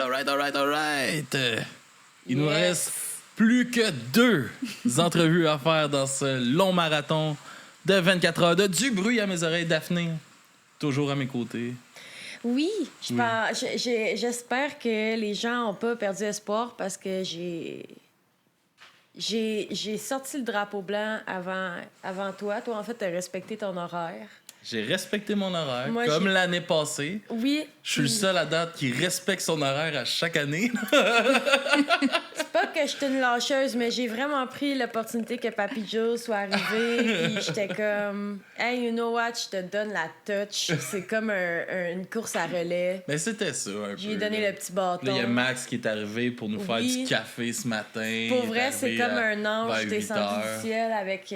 Alright. Il nous reste plus que 2 entrevues à faire dans ce long marathon de 24 heures de du bruit à mes oreilles. Daphné, toujours à mes côtés. Oui, j'espère que les gens n'ont pas perdu espoir parce que j'ai sorti le drapeau blanc avant toi. Toi, en fait, tu as respecté ton horaire. J'ai respecté mon horaire, Moi, comme l'année passée. Oui. Je suis le seul à date qui respecte son horaire à chaque année. C'est pas que je suis une lâcheuse, mais j'ai vraiment pris l'opportunité que Papy Joe soit arrivé. Puis j'étais comme, hey, you know what, je te donne la touch. C'est comme une course à relais. Mais c'était ça, un peu. J'ai donné le petit bâton. Là, il y a Max qui est arrivé pour nous faire du café ce matin. Pour vrai, c'est comme un ange vers descendu 8 du ciel avec...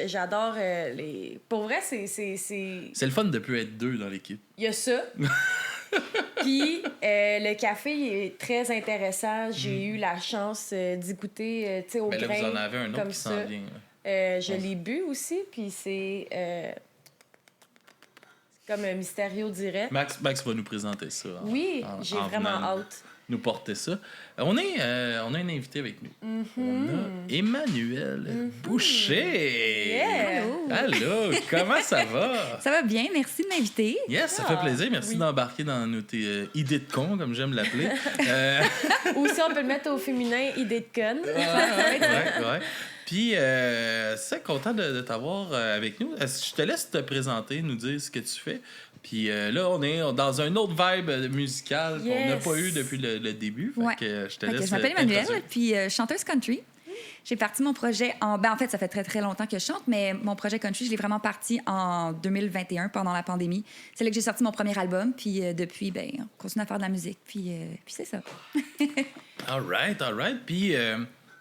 j'adore les... Pour vrai, c'est... C'est le fun de plus être 2 dans l'équipe. Il y a ça. Puis le café est très intéressant. J'ai eu la chance d'y goûter, tu sais, au là, grain. vous en avez un autre qui s'en vient. Je l'ai bu aussi, puis c'est comme un Mysterio direct. Max va nous présenter ça. Oui, j'ai vraiment hâte. Nous porter ça. On a un invité avec nous. On a Emmanuelle Boucher. Yeah. Allô, comment ça va? Ça va bien, merci de m'inviter. Yes, ça fait plaisir. Merci d'embarquer dans nos idées de con, comme j'aime l'appeler. Ou si on peut le mettre au féminin, idée de conne. Ouais. Puis, c'est content de t'avoir avec nous. Je te laisse te présenter, nous dire ce que tu fais. Puis là, on est dans un autre vibe musical qu'on n'a pas eu depuis le début. Fait que je te laisse. Je m'appelle Emmanuelle, puis chanteuse country. J'ai parti mon projet en fait, ça fait très, très longtemps que je chante, mais mon projet country, je l'ai vraiment parti en 2021, pendant la pandémie. C'est là que j'ai sorti mon premier album, puis depuis, on continue à faire de la musique, puis c'est ça. All right. Puis...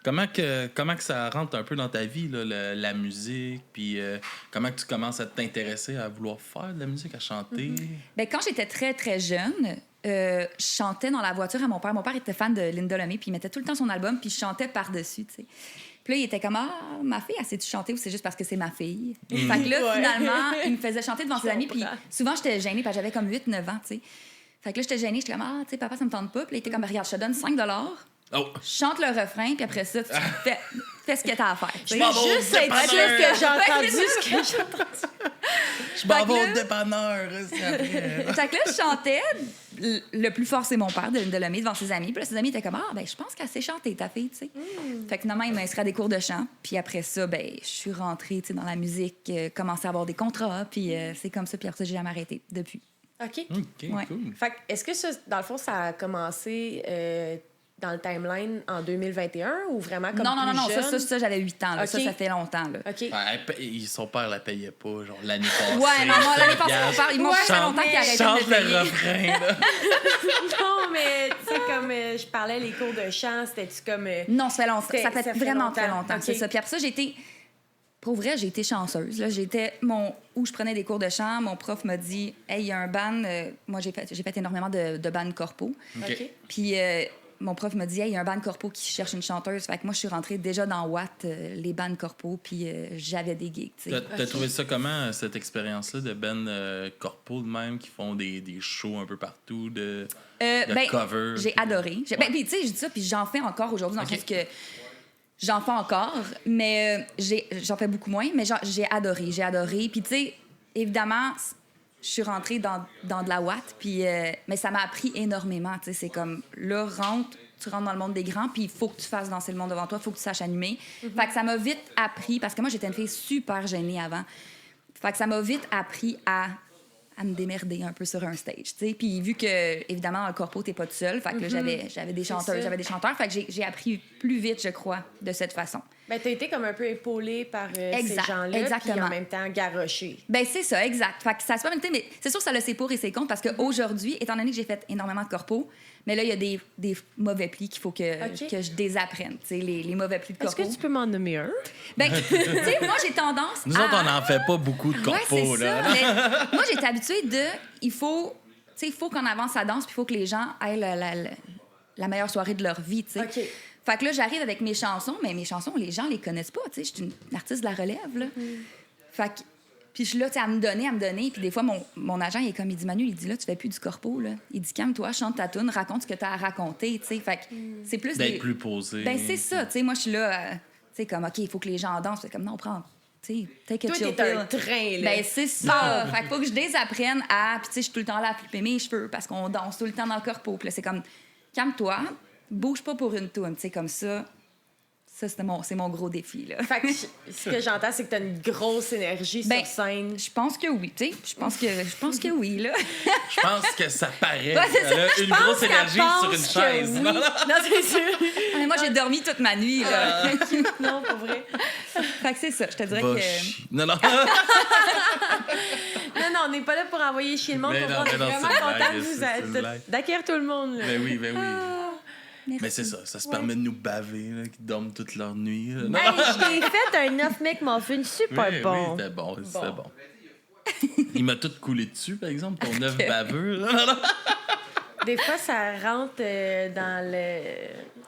Comment que ça rentre un peu dans ta vie, là, la musique, puis comment que tu commences à t'intéresser à vouloir faire de la musique, à chanter? Quand j'étais très, très jeune, je chantais dans la voiture à mon père. Mon père était fan de Linda Lemay, puis il mettait tout le temps son album, puis je chantais par-dessus, tu sais. Puis là, il était comme « Ah, ma fille, elle sait-tu chanter ou c'est juste parce que c'est ma fille? » Fait que là, finalement, il me faisait chanter devant ses amis, puis souvent, j'étais gênée, parce que j'avais comme 8-9 ans, tu sais. Fait que là, j'étais gênée, j'étais comme « Ah, tu sais, papa, ça me tente pas. » Puis là, il était comme « Regarde, je te donne 5 $. Oh. Chante le refrain, puis après ça, tu fais ce que t'as à faire. Je veux juste être sûre que j'ai entendu ce que j'ai entendu. Je m'en vais au dépanneur. Fait que là, je chantais. Le plus fort, c'est mon père, de Lemay, devant ses amis. Puis là, ses amis étaient comme « Ah, je pense qu'elle sait chanter, ta fille, tu sais. Fait que finalement, il m'a inscrit à des cours de chant. Puis après ça, je suis rentrée, tu sais, dans la musique, commencé à avoir des contrats. Puis c'est comme ça. Puis après ça, j'ai jamais arrêté depuis. OK. Ouais. Cool. Fait que est-ce que ça, dans le fond, ça a commencé... dans le timeline en 2021 ou vraiment comme Non, jeune? ça j'avais 8 ans. Là. Okay. Ça fait longtemps. Là. OK. Son père la payait pas, genre l'année passée. Ouais, non, l'année passée, mon père, il m'a fait longtemps qu'il arrêtait Change de me le payer. refrain, là. Non, mais tu sais, comme je parlais, les cours de chant, c'était-tu comme... Non, ça fait longtemps. Ça fait vraiment très longtemps. Okay. C'est ça. Puis après ça, pour vrai, j'ai été chanceuse. Là. Où je prenais des cours de chant, mon prof m'a dit « Hey, il y a un band... moi, j'ai fait énormément de bands corpo. OK. Puis... mon prof m'a dit, hey, il y a un band corpo qui cherche une chanteuse. Fait que moi, je suis rentrée déjà dans Watt, les bands corpo, puis j'avais des gigs. T'as trouvé ça comment, cette expérience-là de bands corpo de même qui font des shows un peu partout, de covers? J'ai adoré. Puis tu sais, je dis ça, puis j'en fais encore aujourd'hui, dans le sens que j'en fais encore, mais j'en fais beaucoup moins, mais j'ai adoré. Puis tu sais, évidemment... Je suis rentrée dans de la Watt, puis mais ça m'a appris énormément. Tu sais, c'est comme, là, tu rentres dans le monde des grands, puis il faut que tu fasses danser le monde devant toi, il faut que tu saches animer. Fait que ça m'a vite appris, parce que moi, j'étais une fille super gênée avant. Fait que ça m'a vite appris à me démerder un peu sur un stage, tu sais. Puis vu que, évidemment, dans le corpo, t'es pas tout seul, fait que là, j'avais des chanteuses, j'avais des chanteurs, fait que j'ai appris plus vite, je crois, de cette façon. T'as été comme un peu épaulée par ces gens-là, exactement. puis en même temps garochée. C'est ça, exact. Fait que ça se passe, mais c'est sûr que ça a ses pour et ses contre, parce qu'aujourd'hui, étant donné que j'ai fait énormément de corpo, mais là, il y a des mauvais plis qu'il faut que je désapprenne, tu sais, les mauvais plis de corpo. Est-ce que tu peux m'en nommer un? Tu sais, moi, j'ai tendance Nous autres, on n'en fait pas beaucoup de corpo, ouais, c'est là. Ça, mais moi, j'étais habituée il faut qu'on avance la danse, puis il faut que les gens aient la meilleure soirée de leur vie, tu sais. OK. Fait que là, j'arrive avec mes chansons, mais mes chansons, les gens les connaissent pas, tu sais. Je suis une artiste de la relève, là. Fait que Puis je suis là, tu sais, à me donner. Puis des fois, mon agent, il est comme, il dit, Manu, il dit, là, tu fais plus du corpo, là. Il dit, calme-toi, chante ta toune, raconte ce que tu as à raconter, tu sais. Fait que c'est plus D'être plus posé. Ben, c'est ça, tu sais. Moi, je suis là, tu sais, comme, OK, il faut que les gens dansent. C'est comme, non, prends, tu sais, take a Toi, chill t'es pill. un train, là. Ben, c'est ça. Fait qu'il faut que je désapprenne à. Puis, tu sais, je suis tout le temps là à flipper mes cheveux parce qu'on danse tout le temps dans le corpo. Puis là, c'est comme, calme-toi, bouge pas pour une toune, tu sais, comme ça. Ça, c'est mon gros défi, là. Fait que ce que j'entends, c'est que t'as une grosse énergie Ben, sur scène. Je pense que oui, tu sais. Je pense que oui, là. Je pense que ça paraît. Ouais, c'est ça. Elle a Je une pense grosse qu'elle énergie pense sur une que chaise. oui. Non, non. Non, c'est sûr. Ah, moi, j'ai dormi toute ma nuit, là. Non, pas vrai. Fait que c'est ça. Je te dirais Va que. chier. Non, non. Non, on n'est pas là pour envoyer chier le monde. Mais Pour non, on est mais non, vraiment c'est une content blague, de c'est une vous blague. d'accueillir tout le monde. Là. Ben oui, ben oui. Merci. Mais c'est ça, ça se permet de nous baver, là, qui dorment toute leur nuit. Là. Non, Hey, je t'ai fait un 9 McMuffin super oui, bon. Oui, c'était bon, c'était bon. Il m'a tout coulé dessus, par exemple, ton œuf baveux. Là. Non, non. Des fois, ça rentre dans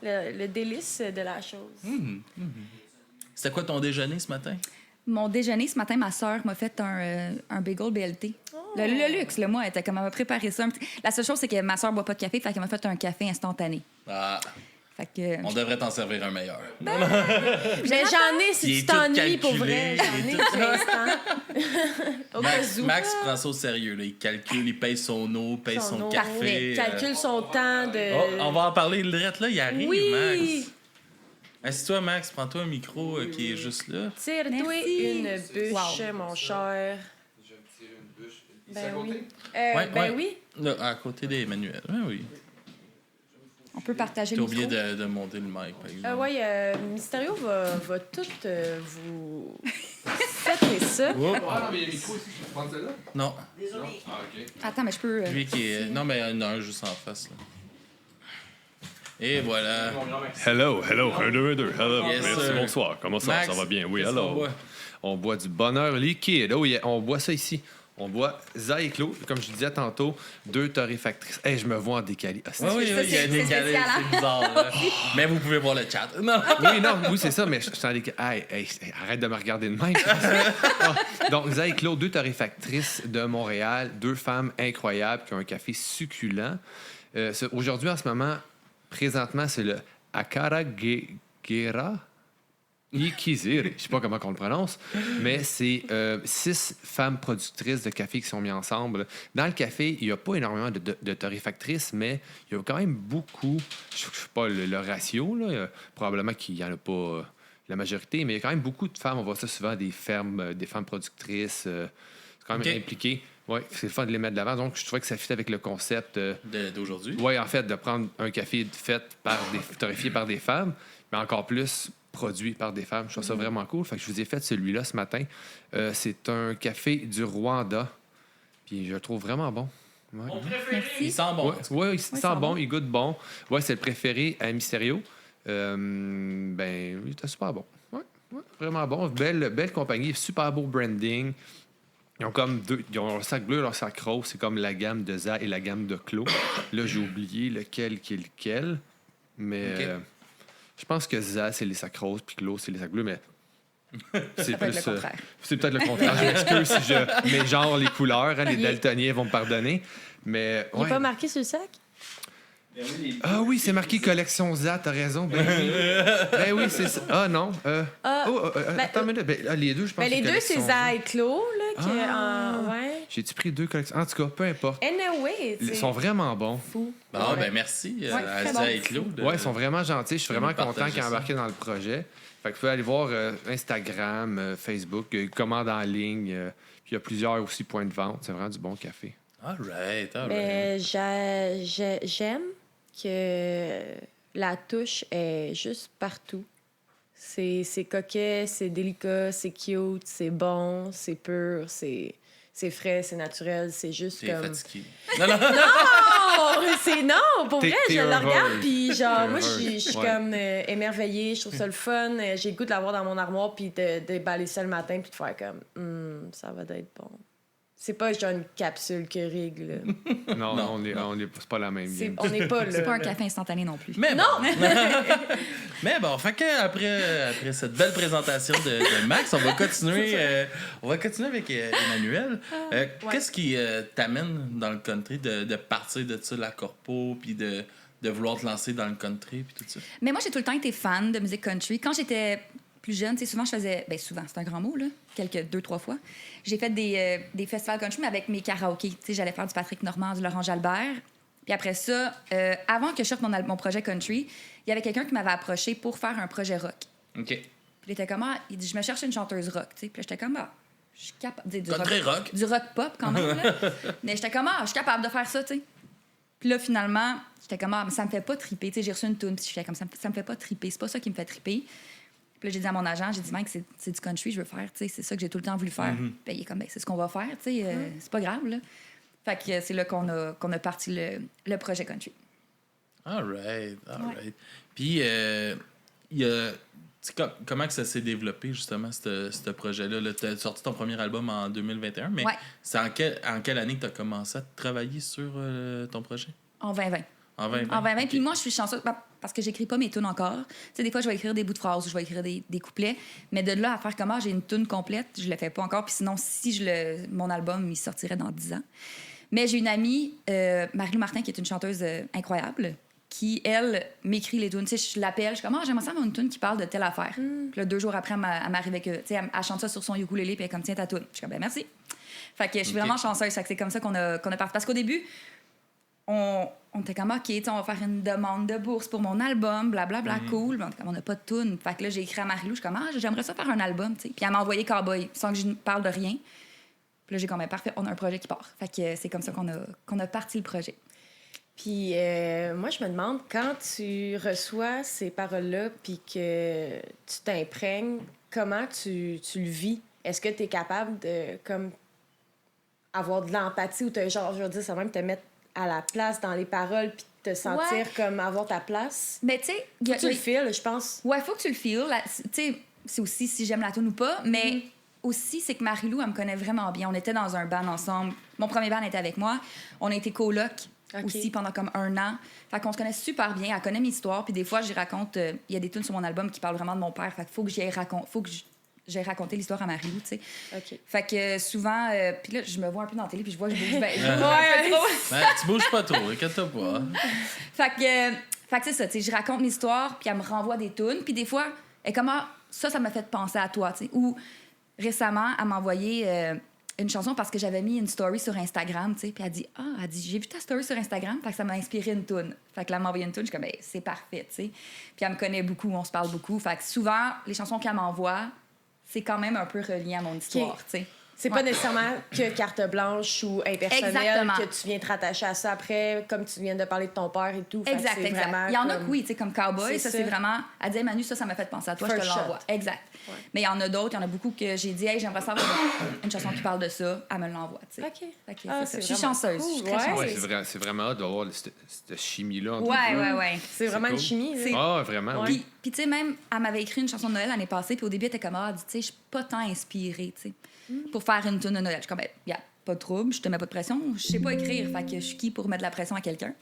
le délice de la chose. C'était quoi ton déjeuner ce matin? Mon déjeuner, ce matin, ma sœur m'a fait un bagel BLT. Le luxe, là, moi, elle était comme, elle m'a préparé ça. La seule chose, c'est que ma sœur boit pas de café, fait qu'elle m'a fait un café instantané. Ah, Fait que... on devrait t'en servir un meilleur. Mais j'en ai Il si est tu tout t'ennuies pour calculé, vrai. J'en ai il est pour l'instant. Au cas Max, où. Max prend ça au sérieux. Là. Il calcule, il paye son eau, paye son eau. café. Il calcule son temps de... Oh, on va en parler le reste, là. Il arrive, Oui. Max. Assis-toi, Max. Prends-toi un micro qui est juste là. Tire-toi Merci. une bûche, Wow. mon cher. Je vais me tirer une bûche. Ben oui. Ouais, Ben ouais. oui. Là, à côté d'Emmanuel. Oui, oui. On peut partager T'as le micro. oublié de monter le mic, par exemple. Oui, Mysterio va tout vous... Faites ça. Oh, Ah non, mais il y a un micro ici, je peux prendre celle-là? non. Ah, ok. Attends, mais je peux... Lui qui est... Non, mais il y en a un juste en face, là. Et voilà. Mon grand Maxime. Hello, 1, 2, 2, hello. Yes, Merci, sir. bonsoir. Comment ça? Max, Ça va bien? Oui, qu'est-ce qu'on hello. boit? On boit du bonheur liquide. Oh, on boit ça ici. On boit Zyclo, comme je disais tantôt, 2 torréfactrices. Hey, je me vois en décalé. Ah, Oui, oui, Ça, oui, il y a c'est des spécial, galets, hein? c'est bizarre. Là. Mais vous pouvez voir le chat. Non. oui, c'est ça, mais je suis en décalé. Hey, arrête de me regarder de même. Donc, Zyclo, 2 torréfactrices de Montréal, 2 femmes incroyables qui ont un café succulent. Aujourd'hui, en ce moment, présentement, c'est le Acaragera Ikiziri. Je sais pas comment on le prononce, mais c'est 6 femmes productrices de café qui sont mises ensemble. Dans le café, il n'y a pas énormément de torréfactrices, mais il y a quand même beaucoup. Je ne sais pas le ratio, là, probablement qu'il n'y en a pas la majorité, mais il y a quand même beaucoup de femmes. On voit ça souvent des femmes productrices. C'est quand même OK. impliqué. Oui, c'est le fun de les mettre de l'avant. Donc, je trouvais que ça fit avec le concept. D'aujourd'hui. Oui, en fait, de prendre un café torréfié par des femmes, mais encore plus produit par des femmes. Je trouve ça vraiment cool. Fait que je vous ai fait celui-là ce matin. C'est un café du Rwanda. Puis je le trouve vraiment bon. Ouais. Il sent bon. Ouais, il sent sent bon, bon. il goûte bon. Ouais, c'est le préféré à Mysterio. Ben, il était super bon. Ouais, vraiment bon. Belle compagnie, super beau branding. Ils ont comme ils ont leur sac bleu, leur sac rose. C'est comme la gamme de Za et la gamme de Clos. Là, j'ai oublié lequel qui est lequel. Mais OK. je pense que Za, c'est les sacs roses, puis Clos, c'est les sacs bleus. Mais c'est peut être le contraire. c'est peut-être le contraire. Je m'excuse si je mets genre les couleurs. Hein, les daltoniens vont me pardonner. Mais Il n'est ouais. pas marqué sur le sac? Ah oui, c'est marqué collection ZA, t'as raison. Ben oui, ben oui c'est ça. Ah non. Attends une minute. Ben, les deux, je pense Ben, les que deux, c'est collection Za et Clos, là, ouais. J'ai-tu pris 2 collections? En tout cas, peu importe. Anyway, Ils sont vraiment bons. fou. Bon, ben merci à très Zia bon. et Claude. Ouais, ils sont vraiment gentils. Je suis vraiment nous content partager qu'ils aient ça. embarqué dans le projet. Fait que vous pouvez aller voir Instagram, Facebook, commande en ligne. Puis il y a plusieurs aussi points de vente. C'est vraiment du bon café. All right. Mais j'aime que la touche est juste partout. C'est coquet, c'est délicat, c'est cute, c'est bon, c'est pur, c'est frais, c'est naturel, c'est juste T'es comme... fatigué. Non, non. Non, pour T'es- vrai, t'es je le heureuse. regarde, puis genre, T'es moi, heureuse. je suis Ouais. comme émerveillée, je trouve ça le fun, j'ai le goût de l'avoir dans mon armoire, puis de déballer ça le matin, puis de faire comme, ça va être bon. C'est pas genre une capsule que rigue, là. Non, Non, c'est pas la même game. On n'est pas là. C'est pas un là. café instantané non plus. Mais Non! Mais bon, fait que après cette belle présentation de Max, on va continuer avec Emmanuel. Qu'est-ce qui t'amène dans le country de partir de ça, la corpo, puis de vouloir te lancer dans le country, puis tout ça? Mais moi, j'ai tout le temps été fan de musique country. Quand j'étais plus jeune, tu sais, souvent, je faisais... Ben souvent, c'est un grand mot, là. 2-3 fois. J'ai fait des festivals country, mais avec mes karaokés. Tu sais, j'allais faire du Patrick Normand, du Laurent Jalbert. Puis après ça, avant que je sorte mon projet country, il y avait quelqu'un qui m'avait approché pour faire un projet rock. OK. Puis il était comme, il dit, je me cherche une chanteuse rock, tu sais. Puis là, j'étais comme, je suis capable... Du Country rock? Du rock pop, quand même, là. Mais j'étais comme, je suis capable de faire ça, tu sais. Puis là, finalement, j'étais comme, mais ça me fait pas triper. Tu sais, j'ai reçu une toune, puis j'étais comme, ça me fait pas triper. C'est pas ça qui me fait triper. Puis là, j'ai dit à mon agent, j'ai dit, Mike, c'est du country, je veux faire, tu sais, c'est ça que j'ai tout le temps voulu faire. Puis il est comme, c'est ce qu'on va faire, tu sais, c'est pas grave, là. Fait que c'est là qu'on a parti le projet country. All right. Puis, comment que ça s'est développé, justement, ce projet-là? Tu as sorti ton premier album en 2021, mais c'est en quelle année que tu as commencé à travailler sur ton projet? En 2020. En 2020. En 2020. Okay. Puis moi, je suis chanceuse parce que j'écris pas mes tunes encore. Tu sais, des fois, je vais écrire des bouts de phrases ou je vais écrire des couplets. Mais de là à faire comment j'ai une tune complète, je le fais pas encore. Puis sinon, si mon album, il sortirait dans 10 ans. Mais j'ai une amie, Marie-Lou Martin, qui est une chanteuse incroyable, qui, elle, m'écrit les tunes. Tu sais, je l'appelle, je suis comme, j'aimerais ça avoir une tune qui parle de telle affaire. Puis là, 2 jours après, elle m'arrive avec... Tu sais, elle chante ça sur son ukulélé, puis elle est comme, tiens, ta tune. Je suis comme, merci. Fait que je suis vraiment chanceuse. Fait que c'est comme ça qu'on a parti. Parce qu'au début, on était comme, OK, on va faire une demande de bourse pour mon album, blablabla, cool. Mais on n'a pas de tune. Fait que là, j'ai écrit à Marie-Lou, je suis comme, j'aimerais ça faire un album, tu sais. Puis elle m'a envoyé Cowboy, sans que je ne parle de rien. Puis là, j'ai comme, parfait, on a un projet qui part. Fait que c'est comme ça qu'on a parti le projet. Puis moi, je me demande, quand tu reçois ces paroles-là puis que tu t'imprègnes, comment tu le vis? Est-ce que tu es capable de comme avoir de l'empathie ou genre, je veux dire, ça va même te mettre à la place dans les paroles puis te sentir comme avoir ta place? Mais tu sais... Faut que tu le files, je pense. Ouais, faut que tu le files. Tu sais, c'est aussi si j'aime la tune ou pas, mais... Aussi, c'est que Marie-Lou, elle me connaît vraiment bien. On était dans un band ensemble. Mon premier band était avec moi. On a été coloc aussi pendant comme 1 an. Fait qu'on se connaît super bien. Elle connaît mes histoires. Puis des fois, j'y raconte... Il y a des tunes sur mon album qui parlent vraiment de mon père. Fait qu'il faut que j'ai raconté l'histoire à Marie-Lou, tu sais. OK. Fait que souvent... puis là, je me vois un peu dans la télé, puis je vois que je bouge. Tu bouges pas trop, inquiète-toi pas. Fait que c'est ça, tu sais. Je raconte mes histoires, puis elle me renvoie des tunes. Puis des fois, elle est comme... ça m'a fait penser à toi, tu sais. Ou... Récemment, elle m'a envoyé une chanson parce que j'avais mis une story sur Instagram, tu sais, puis elle dit j'ai vu ta story sur Instagram, fait que ça m'a inspiré une toune. Fait que là, elle m'a envoyé une toune, je suis comme c'est parfait, tu sais. Puis elle me connaît beaucoup, on se parle beaucoup, fait que souvent les chansons qu'elle m'envoie, c'est quand même un peu relié à mon histoire, tu sais. C'est pas nécessairement que carte blanche ou impersonnelle. Exactement. Que tu viens te rattacher à ça après, comme tu viens de parler de ton père et tout. Exact. Il y en a que oui, tu sais, comme Cowboy, ça c'est ça. vraiment... Elle dit Manu, ça m'a fait penser à toi, First je te l'envoie. shot. Exact. Ouais. Mais il y en a d'autres, il y en a beaucoup que j'ai dit j'aimerais savoir une chanson qui parle de ça, elle me l'envoie, tu sais. OK. Fait que c'est ça. Je suis chanceuse, je suis très chanceuse. Ouais, c'est vraiment hâte d'avoir cette chimie-là entre Ouais. C'est vraiment une chimie. Vraiment, oui. Puis tu sais, même, elle m'avait écrit une chanson de Noël l'année passée, puis au début, elle était comme, tu sais, je suis pas tant inspirée, tu sais, pour faire une tune de Noël. Je suis comme, pas de trouble, je te mets pas de pression, je sais pas écrire, fait que je suis qui pour mettre de la pression à quelqu'un.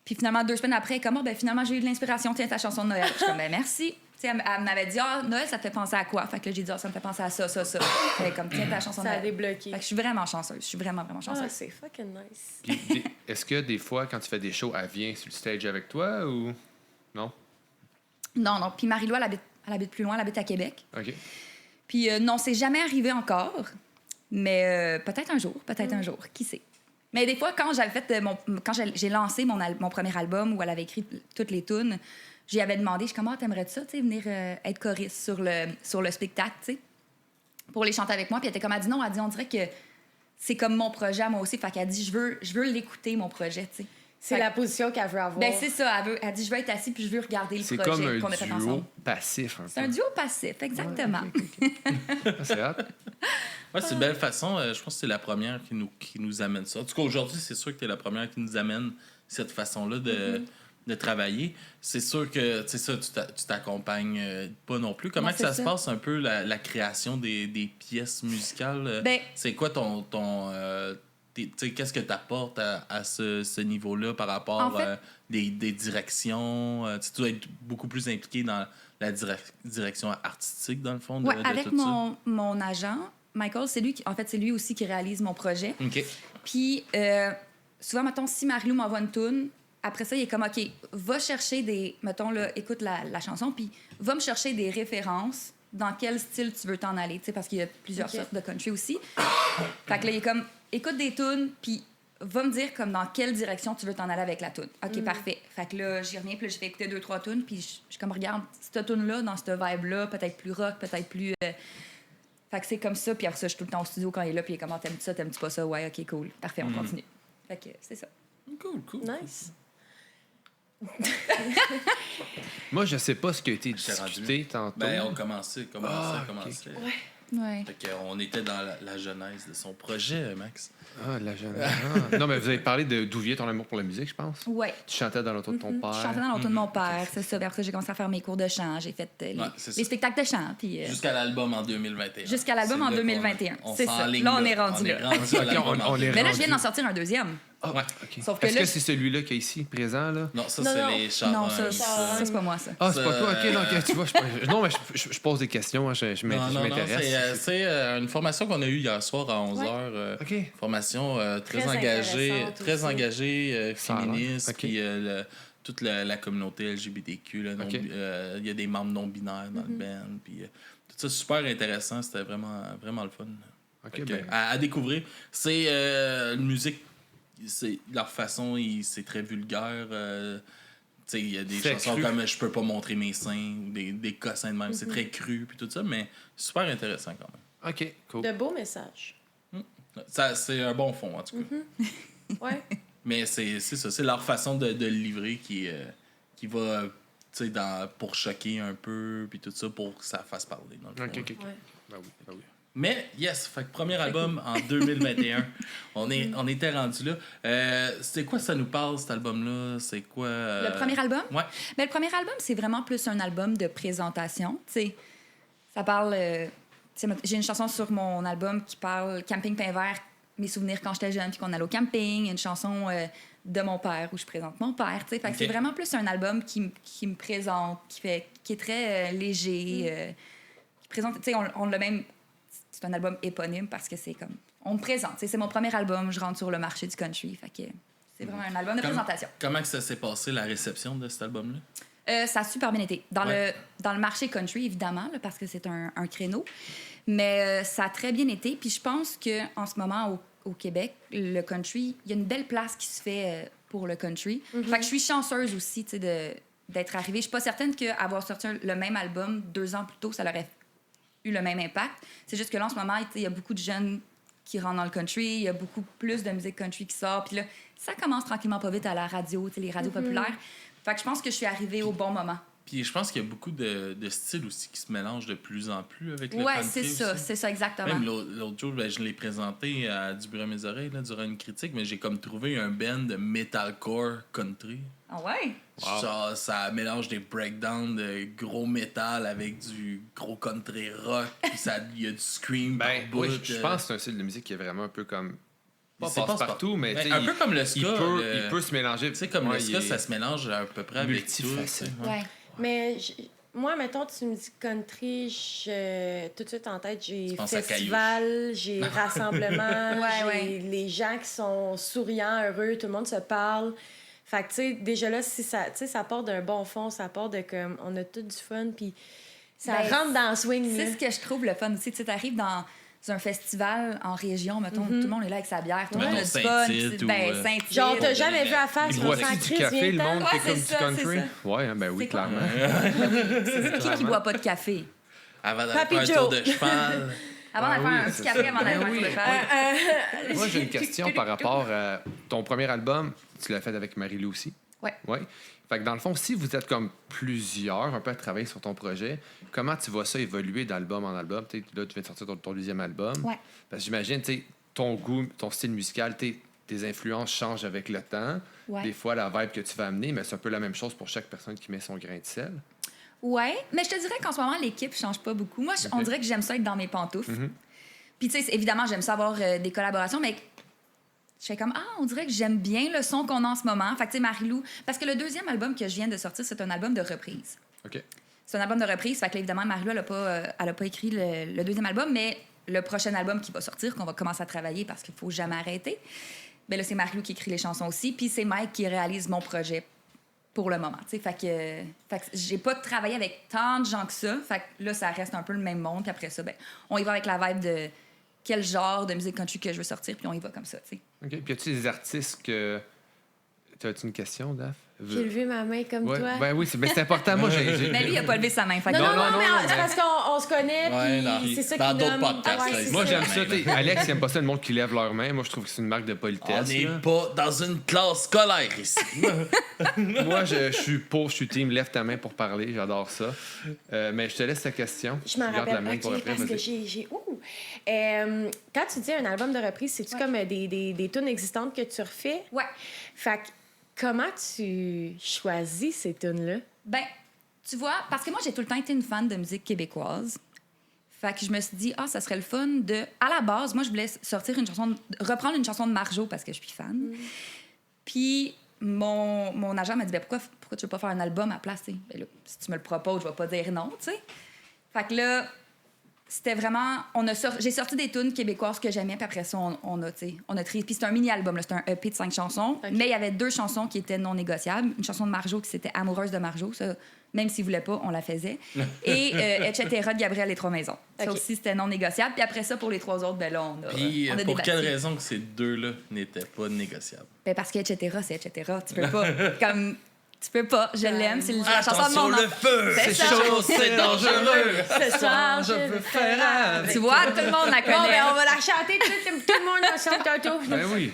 Puis finalement, 2 semaines après, comme, finalement, j'ai eu de l'inspiration, tiens, ta chanson de Noël. Je suis comme, merci. Tu sais, elle m'avait dit, Noël, ça te fait penser à quoi? Fait que là, j'ai dit, ça me fait penser à ça. Elle est comme, tiens, ta chanson de Noël. Ça a débloqué. Fait que je suis vraiment chanceuse. Je suis vraiment, vraiment chanceuse. C'est fucking nice. Puis, est-ce que des fois, quand tu fais des shows, elle vient sur le stage avec toi ou non? Non. Puis Marie-Lou, elle habite plus loin, elle habite à Québec. OK. Puis non, c'est jamais arrivé encore. Mais peut-être un jour, qui sait. Mais des fois, quand j'ai lancé mon premier album où elle avait écrit toutes les tunes, j'y avais demandé, comment t'aimerais ça, tu sais, venir être choriste sur le spectacle, tu sais, pour les chanter avec moi. Puis elle était comme, elle dit non, on dirait que c'est comme mon projet à moi aussi. Fait qu'elle dit, je veux l'écouter, mon projet, tu sais. C'est la position qu'elle veut avoir. Ben c'est ça, elle dit, je veux être assise puis je veux regarder le projet qu'on a fait ensemble. C'est comme un duo passif, un peu. C'est un duo passif, exactement. Ouais, c'est hâte. Ouais, c'est une belle façon. Je pense que c'est la première qui nous amène ça. En tout cas, aujourd'hui, c'est sûr que tu es la première qui nous amène cette façon-là de travailler. C'est sûr que, tu sais ça, tu t'accompagnes pas non plus. Comment Non, que c'est ça se ça. passe un peu, la création des pièces musicales? Ben- C'est quoi ton tu sais, qu'est-ce que tu apportes à ce niveau-là par rapport En fait- à des directions? Tu dois être beaucoup plus impliqué dans la direction artistique, dans le fond, de, Ouais, de avec tout mon agent, Michael, c'est lui aussi qui réalise mon projet. ça. OK. Puis, souvent, mettons, si Marie-Lou m'envoie une toune, après ça, il est comme, OK, va chercher des... Mettons, là, écoute la chanson, puis va me chercher des références dans quel style tu veux t'en aller, tu sais, parce qu'il y a plusieurs OK. sortes de country aussi. Fait que là, il est comme, écoute des tunes, puis va me dire comme dans quelle direction tu veux t'en aller avec la tune. OK, parfait. Fait que là, j'y reviens, puis là, je fais écouter 2-3 tunes, puis je suis comme, regarde, cette tune-là, dans cette vibe-là, peut-être plus rock, peut-être plus... Fait que c'est comme ça, puis après ça, je suis tout le temps au studio quand il est là, puis il est comme, t'aimes-tu ça, t'aimes-tu pas ça? Ouais, OK, cool. Parfait, on continue. Fait que c'est ça. Cool. Nice. Moi, je sais pas ce qui a été J'étais rendu discuté tantôt. Ben, on commençait. Ah, Ouais. Fait qu'on était dans la genèse de son projet, Max. Ah, la jeune. Non, mais vous avez parlé d'où vient ton amour pour la musique, je pense. Ouais. Tu chantais dans l'auto de ton père. Je chantais dans l'auto de mon père, c'est ça. Puis après ça, j'ai commencé à faire mes cours de chant. J'ai fait Ouais, c'est ça. les spectacles de chant. Puis, Jusqu'à l'album en 2021. Jusqu'à l'album C'est en là 2021. on C'est ça. s'enligne Là, on est rendu là. On est rendu à l'album en On est Mais là, je viens rendu. d'en sortir un deuxième. Ah, Ouais. OK. Sauf que Est-ce là, que c'est celui-là qui est ici, présent, là? Non, ça, Non, c'est non. les charmes. Non, ça, c'est pas moi, ça. Ah, c'est pas Ça, toi? OK, non, OK, tu vois, non, mais je pose des questions, hein, je Non, m'intéresse. c'est une formation qu'on a eue hier soir à 11h. OK. Formation très Très engagée, intéressante très aussi. engagée, Ça a l'air. féministe, OK. puis toute la communauté LGBTQ. OK. Il y a des membres non-binaires dans le band. Puis, tout ça, super intéressant. C'était vraiment, vraiment le fun. OK, Fait que, ben. à découvrir. C'est une musique, c'est leur façon, c'est très vulgaire. Tu sais, il y a des C'est chansons cru. comme Je peux pas montrer mes seins ou des cossins de même. C'est très cru puis tout ça, mais super intéressant quand même. OK, cool. De beaux messages. Ça, c'est un bon fond, en tout cas. Ouais. Mais c'est ça, c'est leur façon de le livrer qui va, tu sais, pour choquer un peu, puis tout ça, pour que ça fasse parler. Dans le fond. OK. Ouais. Ben oui, ben oui. Mais, yes, fait que premier album en 2021. On était rendu là. C'est quoi ça nous parle, cet album-là? C'est quoi... Le premier album? Ouais. Ben, le premier album, c'est vraiment plus un album de présentation. Tu sais, ça parle... tu sais, j'ai une chanson sur mon album qui parle Camping Pain Vert, mes souvenirs quand j'étais jeune, puis qu'on allait au camping. Une chanson de mon père où je présente mon père. Tu sais, fait que Ok. c'est vraiment plus un album qui me présente, qui est très léger, qui présente... Tu sais, on l'a même... C'est un album éponyme parce que c'est comme... On me présente. Tu sais, c'est mon premier album, je rentre sur le marché du country. Fait que c'est vraiment un album de présentation. Comment que ça s'est passé, la réception de cet album-là? Ça a super bien été. Dans le marché country, évidemment, là, parce que c'est un créneau. Mais ça a très bien été. Puis je pense qu'en ce moment, au Québec, le country, il y a une belle place qui se fait pour le country. Fait que je suis chanceuse aussi, tu sais, d'être arrivée. Je suis pas certaine qu'avoir sorti le même album 2 ans plus tôt, ça aurait eu le même impact. C'est juste que là, en ce moment, il y a beaucoup de jeunes qui rentrent dans le country. Il y a beaucoup plus de musique country qui sort. Puis là, ça commence tranquillement pas vite à la radio, tu sais, les radios populaires. Fait que je pense que je suis arrivée au bon moment. Puis je pense qu'il y a beaucoup de styles aussi qui se mélangent de plus en plus avec le Ouais, country aussi. c'est ça, exactement. Même l'autre jour, ben, je l'ai présenté à Du bruit à mes oreilles là, durant une critique, mais j'ai comme trouvé un band de metalcore country. Ah ouais? Wow. Genre, ça mélange des breakdowns de gros métal avec du gros country rock, puis il y a du scream Ben, par bout. oui, je pense que c'est un style de musique qui est vraiment un peu comme... Pas C'est passe-partout, mais... Ben, tu sais, un peu comme le ska. il peut se mélanger. Tu sais, comme Ouais, le il ska, est ça se mélange à peu près avec tout. multifacette. tu sais, ouais. Ouais. Mais moi, mettons, tu me dis country, tout de suite en tête, j'ai Tu penses à festival, j'ai rassemblement, Ouais, j'ai ouais. les gens qui sont souriants, heureux, tout le monde se parle. Fait que, tu sais, déjà là, si ça, tu sais, ça part d'un bon fond, ça part de comme, on a tout du fun, puis ça Ben, rentre dans le swing. C'est là. ce que je trouve le fun aussi. Tu arrives dans un festival en région, mettons, tout le monde est là avec sa bière, tout le monde a du Mettons fun. Saint-Tite puis, Ben, ou, Saint-Tite. Genre, t'as Pour jamais donner vu à face, Il on boit-tu s'en du crise, café, le viens-t'en. monde, Ouais, qui est comme c'est du ça, c'est country? ça. Ouais, hein, ben oui, C'est quoi? clairement. Qui ne boit pas de café? Avant d'aller Papy faire un Joe. tour de cheval. Avant Ah d'aller oui, faire un c'est petit café, ça. avant d'aller Ben faire un oui. tour de cheval. Moi, j'ai une question par rapport à ton premier album. Tu l'as fait avec Marie-Lou aussi. Ouais. Oui. Fait que dans le fond, si vous êtes comme plusieurs un peu à travailler sur ton projet, comment tu vois ça évoluer d'album en album? Là, tu viens de sortir ton deuxième album. Ouais. Parce que j'imagine, tu sais, ton goût, ton style musical, tes influences changent avec le temps. Ouais. Des fois, la vibe que tu vas amener, mais c'est un peu la même chose pour chaque personne qui met son grain de sel. Ouais, mais je te dirais qu'en ce moment, l'équipe change pas beaucoup. Moi, on dirait que j'aime ça être dans mes pantoufles. Puis, tu sais, évidemment, j'aime ça avoir des collaborations, mais je fais comme, on dirait que j'aime bien le son qu'on a en ce moment. Fait que, tu sais, Marie-Lou, parce que le deuxième album que je viens de sortir, c'est un album de reprise. OK. C'est un album de reprise. Fait que là, évidemment, Marie-Lou, elle a pas écrit le deuxième album, mais le prochain album qui va sortir, qu'on va commencer à travailler parce qu'il faut jamais arrêter, bien là, c'est Marie-Lou qui écrit les chansons aussi, puis c'est Mike qui réalise mon projet pour le moment. Fait que j'ai pas travaillé avec tant de gens que ça. Fait que là, ça reste un peu le même monde. Puis après ça, ben, on y va avec la vibe de quel genre de musique country que je veux sortir, puis on y va comme ça, tu sais. OK. Puis, as-tu des artistes que... As-tu une question, Daph? J'ai levé ma main comme Ouais. toi. Ben oui, c'est important. Moi, j'ai... Mais lui, il a pas levé sa main. Fait que Non, Non, mais non, c'est mais- parce qu'on se connaît, Ouais, puis c'est ça dans qui d'autres nomme. podcasts, là, c'est Moi, ça. j'aime ça. Alex, il aime pas ça, le monde qui lève leurs mains. Moi, je trouve que c'est une marque de On politesse. n'est là. pas dans une classe scolaire ici. Moi, je suis team lève ta main pour parler. J'adore ça. Mais je te laisse ta question. Je m'en Garde la rappelle, main pour ok, après. parce que vas-y. j'ai... quand tu dis un album de reprise, c'est-tu comme des tunes existantes que tu refais? Ouais. Fait que comment tu choisis ces tunes-là? Ben, tu vois, parce que moi, j'ai tout le temps été une fan de musique québécoise. Fait que je me suis dit, ça serait le fun de... À la base, moi, je voulais sortir reprendre une chanson de Marjo parce que je suis fan. Puis mon agent m'a dit, pourquoi tu veux pas faire un album à place? Ben là, si tu me le proposes, je vais pas dire non, tu sais. Fait que là, c'était vraiment... J'ai sorti des tunes québécoises que j'aimais, puis après ça, on a trié. Puis c'est un mini-album, là, c'est un EP de 5 chansons. Okay. Mais il y avait 2 chansons qui étaient non négociables. Une chanson de Marjo qui c'était Amoureuse de Marjo, ça, même s'il voulait pas, on la faisait. Et Etc. de Gabriel Les Trois Maisons. Ça Okay. aussi, c'était non négociable. Puis après ça, pour les 3 autres, ben là, on a Puis, on a pour débattu. quelle raison que ces deux-là n'étaient pas négociables? Ben parce que Etc. c'est Etc. Tu peux pas. Tu peux pas. Je l'aime. C'est la chanson de Attention mon le feu! C'est ça. chaud, c'est dangereux! Ce soir, je veux faire avec Tu vois, tout le monde la connaît. Bon, ben, on va la chanter tout le monde la chante tantôt. Ben oui.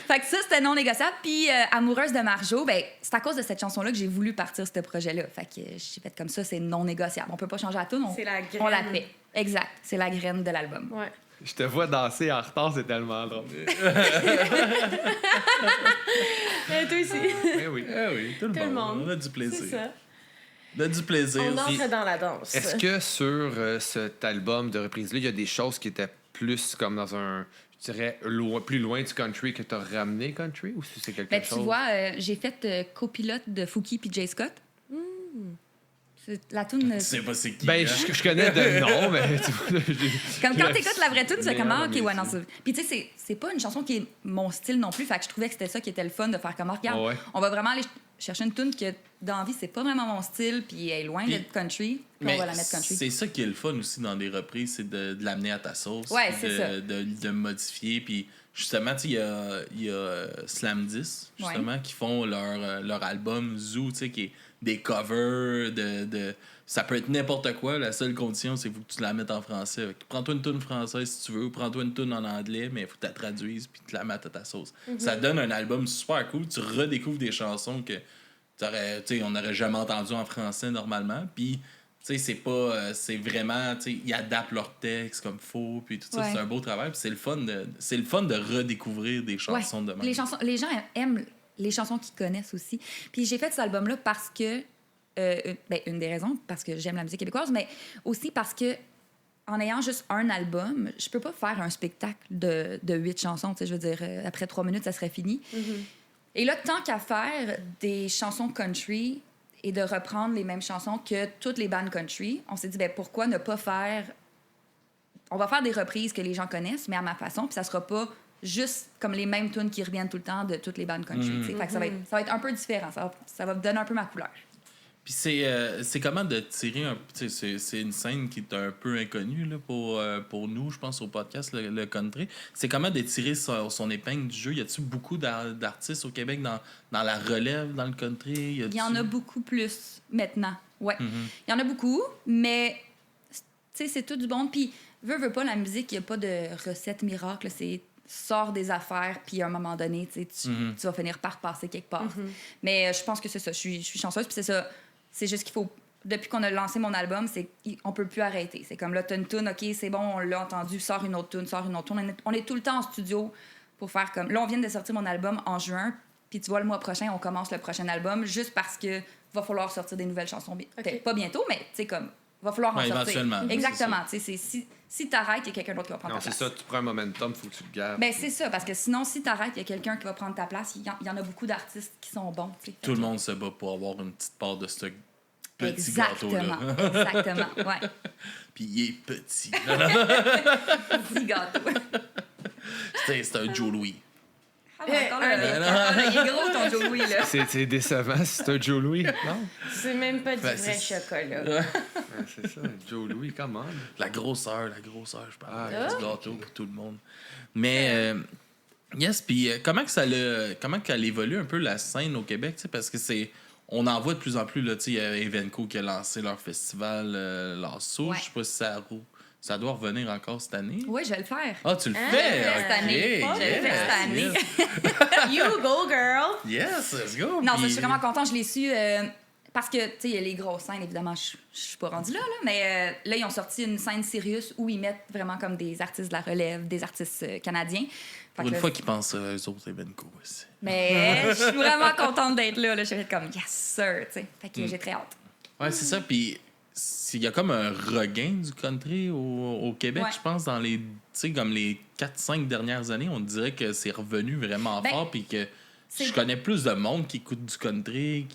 Fait que ça, c'était non négociable. Puis Amoureuse de Marjo, ben c'est à cause de cette chanson-là que j'ai voulu partir ce projet-là. Fait que j'ai fait comme ça, c'est non négociable. On peut pas changer à tout, C'est la on la graine. fait. Exact. C'est la graine de l'album. Ouais. Je te vois danser en retard, c'est tellement drôle. Et toi aussi. Ben oui. Eh oui, tout le monde. On a du C'est plaisir. ça. On a du plaisir. On Puis- entre dans la danse. Est-ce que sur cet album de reprise-là, il y a des choses qui étaient plus comme dans un, je dirais, plus loin du country que tu as ramené country, ou si c'est quelque Ben, chose? tu vois, j'ai fait copilote de Fouki puis Jay Scott. C'est la toune. Tu sais pas c'est qui. Ben, hein? je connais de nom, mais tu vois, Comme quand t'écoutes la vraie tune, c'est comme Meilleur OK, ouais, non, métier. c'est. Puis tu sais, c'est pas une chanson qui est mon style non plus. Fait que je trouvais que c'était ça qui était le fun de faire comme regarde, Ouais. on va vraiment aller chercher une tune que dans la vie, c'est pas vraiment mon style, puis elle est loin Puis- d'être country, puis Mais on va la mettre country. c'est ça qui est le fun aussi dans des reprises, c'est de l'amener à ta sauce. Ouais, puis c'est ça. de modifier. Puis justement, tu sais, il y a Slam 10, justement, qui font leur album Zoo, tu sais, qui est des covers de... Ça peut être n'importe quoi. La seule condition, c'est qu'il faut que tu la mettes en français. Fait que prends-toi une tune française si tu veux, ou prends-toi une tune en anglais, mais il faut que tu la traduises puis tu la mettes à ta sauce. Ça donne un album super cool. Tu redécouvres des chansons que on n'aurait jamais entendues en français normalement. Puis, tu sais, c'est pas... c'est vraiment... Tu sais, ils adaptent leur texte comme faut, puis tout ça. Ouais. C'est un beau travail. Puis c'est le fun de redécouvrir des chansons de même. Les gens aiment les chansons qu'ils connaissent aussi. Puis j'ai fait cet album-là parce que... une des raisons, parce que j'aime la musique québécoise, mais aussi parce que en ayant juste un album, je peux pas faire un spectacle de 8 chansons. Tu sais, je veux dire, après 3 minutes, ça serait fini. Et là, tant qu'à faire des chansons country et de reprendre les mêmes chansons que toutes les bandes country, on s'est dit, pourquoi ne pas faire... On va faire des reprises que les gens connaissent, mais à ma façon, puis ça sera pas juste comme les mêmes tunes qui reviennent tout le temps de toutes les bandes country. tu sais. Fait que ça va être un peu différent. Ça va me donner un peu ma couleur. Puis c'est comment de tirer un... tu sais, c'est une scène qui est un peu inconnue là, pour nous, je pense, au podcast, le country. C'est comment de tirer son épingle du jeu? Y a-tu beaucoup d'artistes au Québec dans la relève, dans le country? Il y en a beaucoup plus maintenant. Ouais. Il y en a beaucoup, mais tu sais, c'est tout du bon. Puis, veux pas, la musique, il n'y a pas de recette miracle. C'est sors des affaires, puis à un moment donné, tu vas finir par passer quelque part. Mais je pense que c'est ça. Je suis chanceuse, puis c'est ça. C'est juste qu'il faut... Depuis qu'on a lancé mon album, on peut plus arrêter. C'est comme là, t'as une toune, OK, c'est bon, on l'a entendu, sors une autre toune. On est tout le temps en studio pour faire comme... Là, on vient de sortir mon album en juin, puis tu vois, le mois prochain, on commence le prochain album, juste parce que va falloir sortir des nouvelles chansons. Peut-être pas bientôt, mais tu sais, comme, va falloir en sortir. Éventuellement. Exactement. Tu sais, si t'arrêtes, il y a quelqu'un d'autre qui va prendre Non, ta c'est place. ça, tu prends un momentum, faut que tu le gardes. Ben, c'est ça, parce que sinon, si t'arrêtes, il y a quelqu'un qui va prendre ta place. Il y en a beaucoup d'artistes qui sont bons. Tu sais. Tout le monde se bat pour avoir une petite part de ce petit gâteau-là. Exactement, ouais. Puis il est petit. Petit gâteau. C'est un Joe Louis. Ah, ben, encore là, il est gros, ton Joe Louis, là. C'est décevant si c'est un Joe Louis, non? C'est même pas du Ben, vrai c'est- chocolat. Ouais, c'est ça, Joe Louis, comment? La grosseur, je parle. Ah, Du gâteau pour tout le monde. Mais, yes, puis comment qu'elle évolue un peu la scène au Québec, tu sais, parce que on en voit de plus en plus, là, tu sais, il y a Evenco qui a lancé leur festival Lasso. Ouais. Je sais pas si ça doit revenir encore cette année. Oui, je vais le faire. Ah, tu le Ah, fais? je le fais cette année. Ok, Je le fais cette année. Yes, You go, girl! yes, let's go. Non, Puis- je suis vraiment contente. Je l'ai su parce que, tu sais, il y a les grosses scènes, évidemment, je suis pas rendue là, mais là, ils ont sorti une scène Sirius où ils mettent vraiment comme des artistes de la relève, des artistes canadiens. Fait Pour que une là, fois qu'ils pensent à eux autres, Evenco aussi. Mais je suis vraiment contente d'être là. Je vais être comme, yes, sir, tu sais. Fait que j'ai très hâte. Ouais, c'est ça. Puis il y a comme un regain du country au Québec, Ouais. je pense, dans les, tu sais, comme les 4-5 dernières années. On dirait que c'est revenu vraiment Ben, fort. Puis que c'est- je connais plus de monde qui écoute du country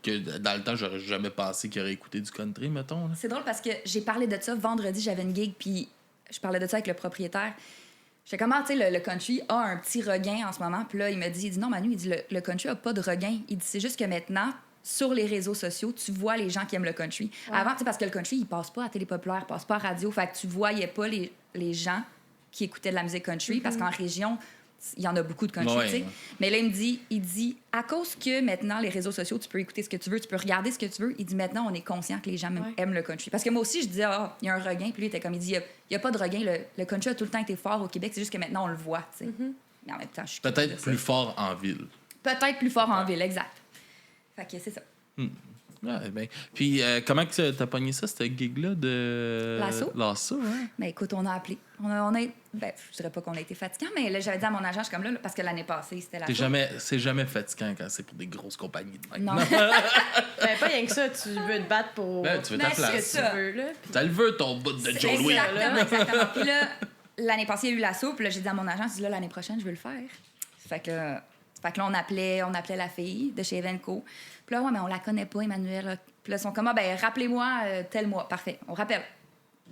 que dans le temps, j'aurais jamais pensé qu'il aurait écouté du country, mettons. Là. C'est drôle parce que j'ai parlé de ça vendredi, j'avais une gig, puis je parlais de ça avec le propriétaire. J'étais comme, tu sais, le country a un petit regain en ce moment. Puis là, il dit, non, Manu, il dit, le country a pas de regain. Il dit, c'est juste que maintenant, sur les réseaux sociaux, tu vois les gens qui aiment le country. Avant, tu sais, parce que le country, il passe pas à télé populaire, il passe pas à radio. Fait que tu voyais pas les gens qui écoutaient de la musique country, parce qu'en région, il y en a beaucoup de country, Ouais, tu sais. ouais. Mais là, il dit, à cause que maintenant, les réseaux sociaux, tu peux écouter ce que tu veux, tu peux regarder ce que tu veux, il dit, maintenant, on est conscient que les gens aiment le country. Parce que moi aussi, je disais, il y a un regain. Puis lui, il était comme, il dit, il y a pas de regain. Le country a tout le temps été fort au Québec, c'est juste que maintenant, on le voit, tu sais. Mais en même temps, je suis curieuse de Peut-être ça. plus fort en ville. Peut-être plus fort en ville, exact. Fait que c'est ça. Ouais, ben. Puis comment que t'as pogné ça, cette gig-là de Lasso? hein? Mais écoute, on a appelé. Ben, je dirais pas qu'on a été fatigants, mais là, j'avais dit à mon agent, je suis comme là, parce que l'année passée, c'était la C'est jamais fatigant quand c'est pour des grosses compagnies de même. Non. Ben, pas rien que ça, tu veux te battre pour Ben, tu veux ta Mais place. c'est ça. tu veux, là. T'as le veux ton bout de Joe Louis. Exactement. Puis là, l'année passée, il y a eu l'assaut. Puis là, j'ai dit à mon agent, je dis là, l'année prochaine, je veux le faire. Fait que là, on appelait la fille de chez Evenco. Puis là, ouais, mais on la connaît pas, Emmanuel. Puis là, ils sont comme, ben, rappelez-moi tel mois. Parfait, on rappelle.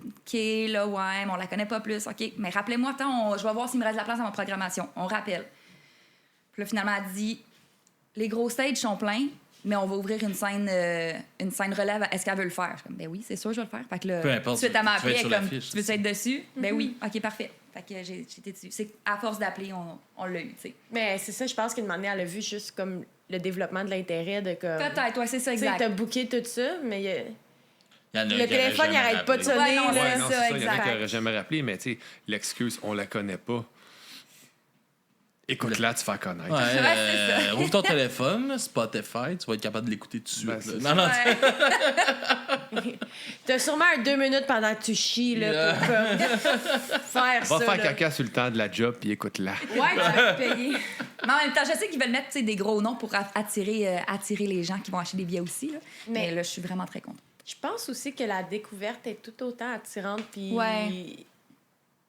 OK, là, ouais, mais on la connaît pas plus. OK, mais rappelez-moi, je vais voir s'il me reste de la place dans ma programmation. On rappelle. Puis là, finalement, elle dit, les gros stages sont pleins, mais on va ouvrir une scène relève. Est-ce qu'elle veut le faire? Je suis comme, ben oui, c'est sûr, je vais le faire. Fait que là, Peu importe, suite, elle m'a tu veux appelé, être sur elle est comme, l'affiche, tu veux être dessus? Ben oui, OK, parfait. Fait que j'étais dessus. C'est à force d'appeler, on l'a eu, tu sais. Mais c'est ça, je pense qu'une manière, elle a vu juste comme le développement de l'intérêt de comme. Peut-être, ouais, c'est ça, Tu sais, exact. t'as booké tout ça, mais Il y en a le qui auraient téléphone, il jamais arrête pas de rappelé. sonner. Ouais, non, là. Ouais, non, c'est ça. Il y en a exact. qui n'auraient jamais rappelé, mais tu sais, l'excuse, on la connaît pas. Écoute-la, tu vas connaître. Ouais, c'est ça. ouvre ton téléphone, Spotify, tu vas être capable de l'écouter tout de suite. Ben, là. c'est Non, non, Ouais. T'as sûrement un 2 minutes pendant que tu chies, là, pour comme faire ça. Va faire là. caca sur le temps de la job, puis écoute-la. Ouais, tu vas payer. Mais en même temps, je sais qu'ils veulent mettre tu sais, des gros noms pour attirer les gens qui vont acheter des billets aussi. Là. Mais là, je suis vraiment très contente. Je pense aussi que la découverte est tout autant attirante, puis Ouais.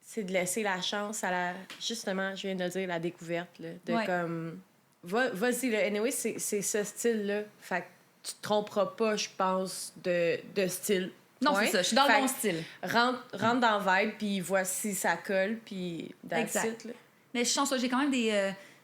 c'est de laisser la chance à la... Justement, je viens de le dire, la découverte, là, de Ouais. comme... Vas-y, là. Anyway, c'est ce style-là. Fait que tu te tromperas pas, je pense, de style. Non, Point. c'est ça. Je suis dans Fait le bon que style. rentre dans le vibe, puis voici ça colle, puis that's Exact. it, là. Mais je suis chanceuse. J'ai quand même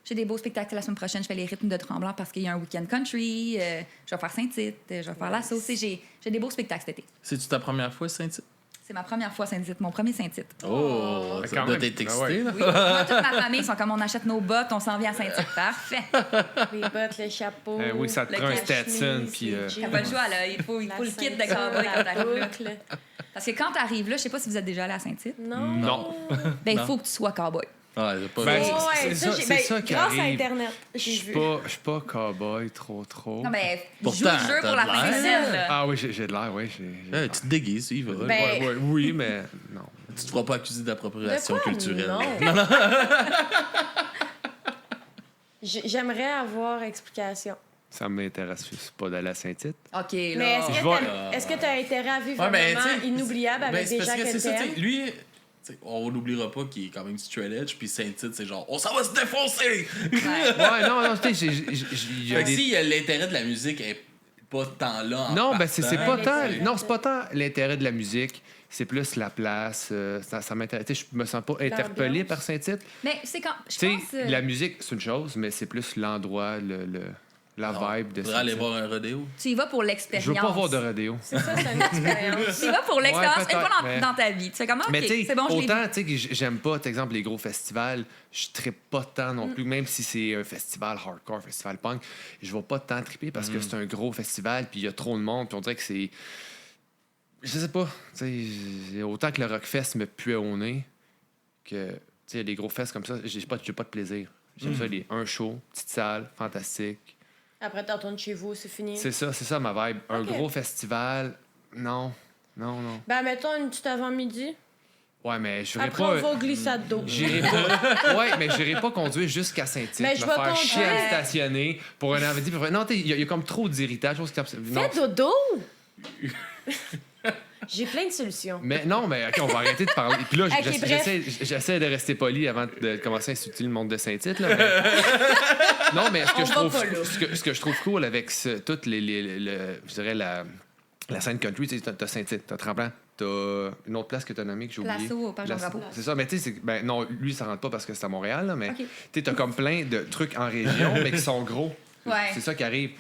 j'ai des beaux spectacles la semaine prochaine. Je fais les rythmes de Tremblant parce qu'il y a un week-end country. Je vais faire Saint-Tite. Je vais faire la sauce. J'ai des beaux spectacles cet été. C'est-tu ta première fois, Saint-Tite? C'est ma première fois Saint-Tite, mon premier Saint-Tite. Oh, Quand ça doit même. être excité, Ah ouais. là. Oui, moi, toute ma famille sont comme on achète nos bottes, on s'en vient à Saint-Tite. Parfait. Les bottes, le chapeau. Oui, ça te Le prend un cache-nez, Stetson, puis... T'as pas le choix, là. Il faut le kit de cowboy quand t'arrives là. Parce que quand t'arrives là, je sais pas si vous êtes déjà allé à Saint-Tite, Non. Non. ben il Non. faut que tu sois cowboy. Ouais, j'ai pas Ben, vu. Ouais, c'est ça, ça- j'ai- c'est ben, ça qui grâce à arrive. Internet, Je j'ai suis vu. pas cowboy trop. Non, mais joue Pourtant, le jeu t'as pour la de fin de l'air. semaine, là. Ah oui, j'ai de l'air, oui. Tu te déguises, il va. Ben, Ouais, oui, mais non. Tu te feras pas accuser d'appropriation De quoi? culturelle. Non. J'aimerais avoir explication. Ça m'intéresse juste pas d'aller à Saint-Tite. OK, Mais là. est-ce que tu as intérêt à vivre Ouais, un mais, moment tu sais, inoubliable Ben, avec c'est des parce gens que que c'est ça, t'aimes? t'sais, lui, t'sais, on n'oubliera pas qu'il est quand même straight edge, puis Saint-Tite, c'est genre, on s'en va se défoncer! Ouais, non, tu sais, il y a Fait que des... si l'intérêt de la musique est pas tant là en Non, ben c'est pas Ouais, tant. mais c'est- Non, c'est pas tant l'intérêt de la musique. C'est plus la place. Ça m'intéresse. Tu sais, je me sens pas interpellé L'ambiance. par Saint-Tite. Mais c'est quand. Je Tu pense. sais, la musique, c'est une chose, mais c'est plus l'endroit, la vibe de Faudrait aller Saint-Tite. voir un rodéo. Tu y vas pour l'expérience. Je veux pas voir de rodéo. C'est ça, c'est une expérience. Tu y vas pour l'expérience Ouais, une fois peut-être, dans, mais- dans ta vie. Tu fais comment? Mais OK, tu sais, c'est bon, je l'ai vu. autant tu sais, que j'aime pas, par exemple, les gros festivals, je trippe pas tant non plus, même si c'est un festival hardcore, festival punk, je vais pas tant tripper parce que c'est un gros festival, puis il y a trop de monde, puis on dirait que c'est... Je sais pas, tu sais, autant que le Rockfest me pue au nez, que, tu sais, les gros fests comme ça, j'ai pas de plaisir. J'aime ça, un show, petite salle, fantastique. Après, tu retournes chez vous, c'est fini. C'est ça ma vibe. Un Ok. gros festival, non. Ben, mettons une petite avant-midi. Ouais, mais je Après, on pas... va au glissade d'eau. J'irai pas. Ouais, mais j'irai pas conduire jusqu'à Saint-Tite. Mais Me je faire vais chier à me conduire. stationner pour un avant-midi. Non, il y a comme trop d'irritation. Non. Fais dodo! J'ai plein de solutions. Mais non, mais OK, on va arrêter de parler. Puis là, Ok, bref. j'essaie de rester poli avant de commencer à insulter le monde de Saint-Tite. Là, mais... Non, mais ce que, On je va trouve, pas là. ce que je trouve cool avec toutes je dirais la scène country, tu sais, t'as Saint-Tite, t'as Tremblant, t'as une autre place que t'as nommée que j'ai oublié. Placeau au Parc Jean-Drapeau. C'est ça, mais tu sais, ben, non, lui, ça rentre pas parce que c'est à Montréal, là, mais Ok. tu sais, t'as comme plein de trucs en région, mais qui sont gros. Ouais. C'est ça qui arrive.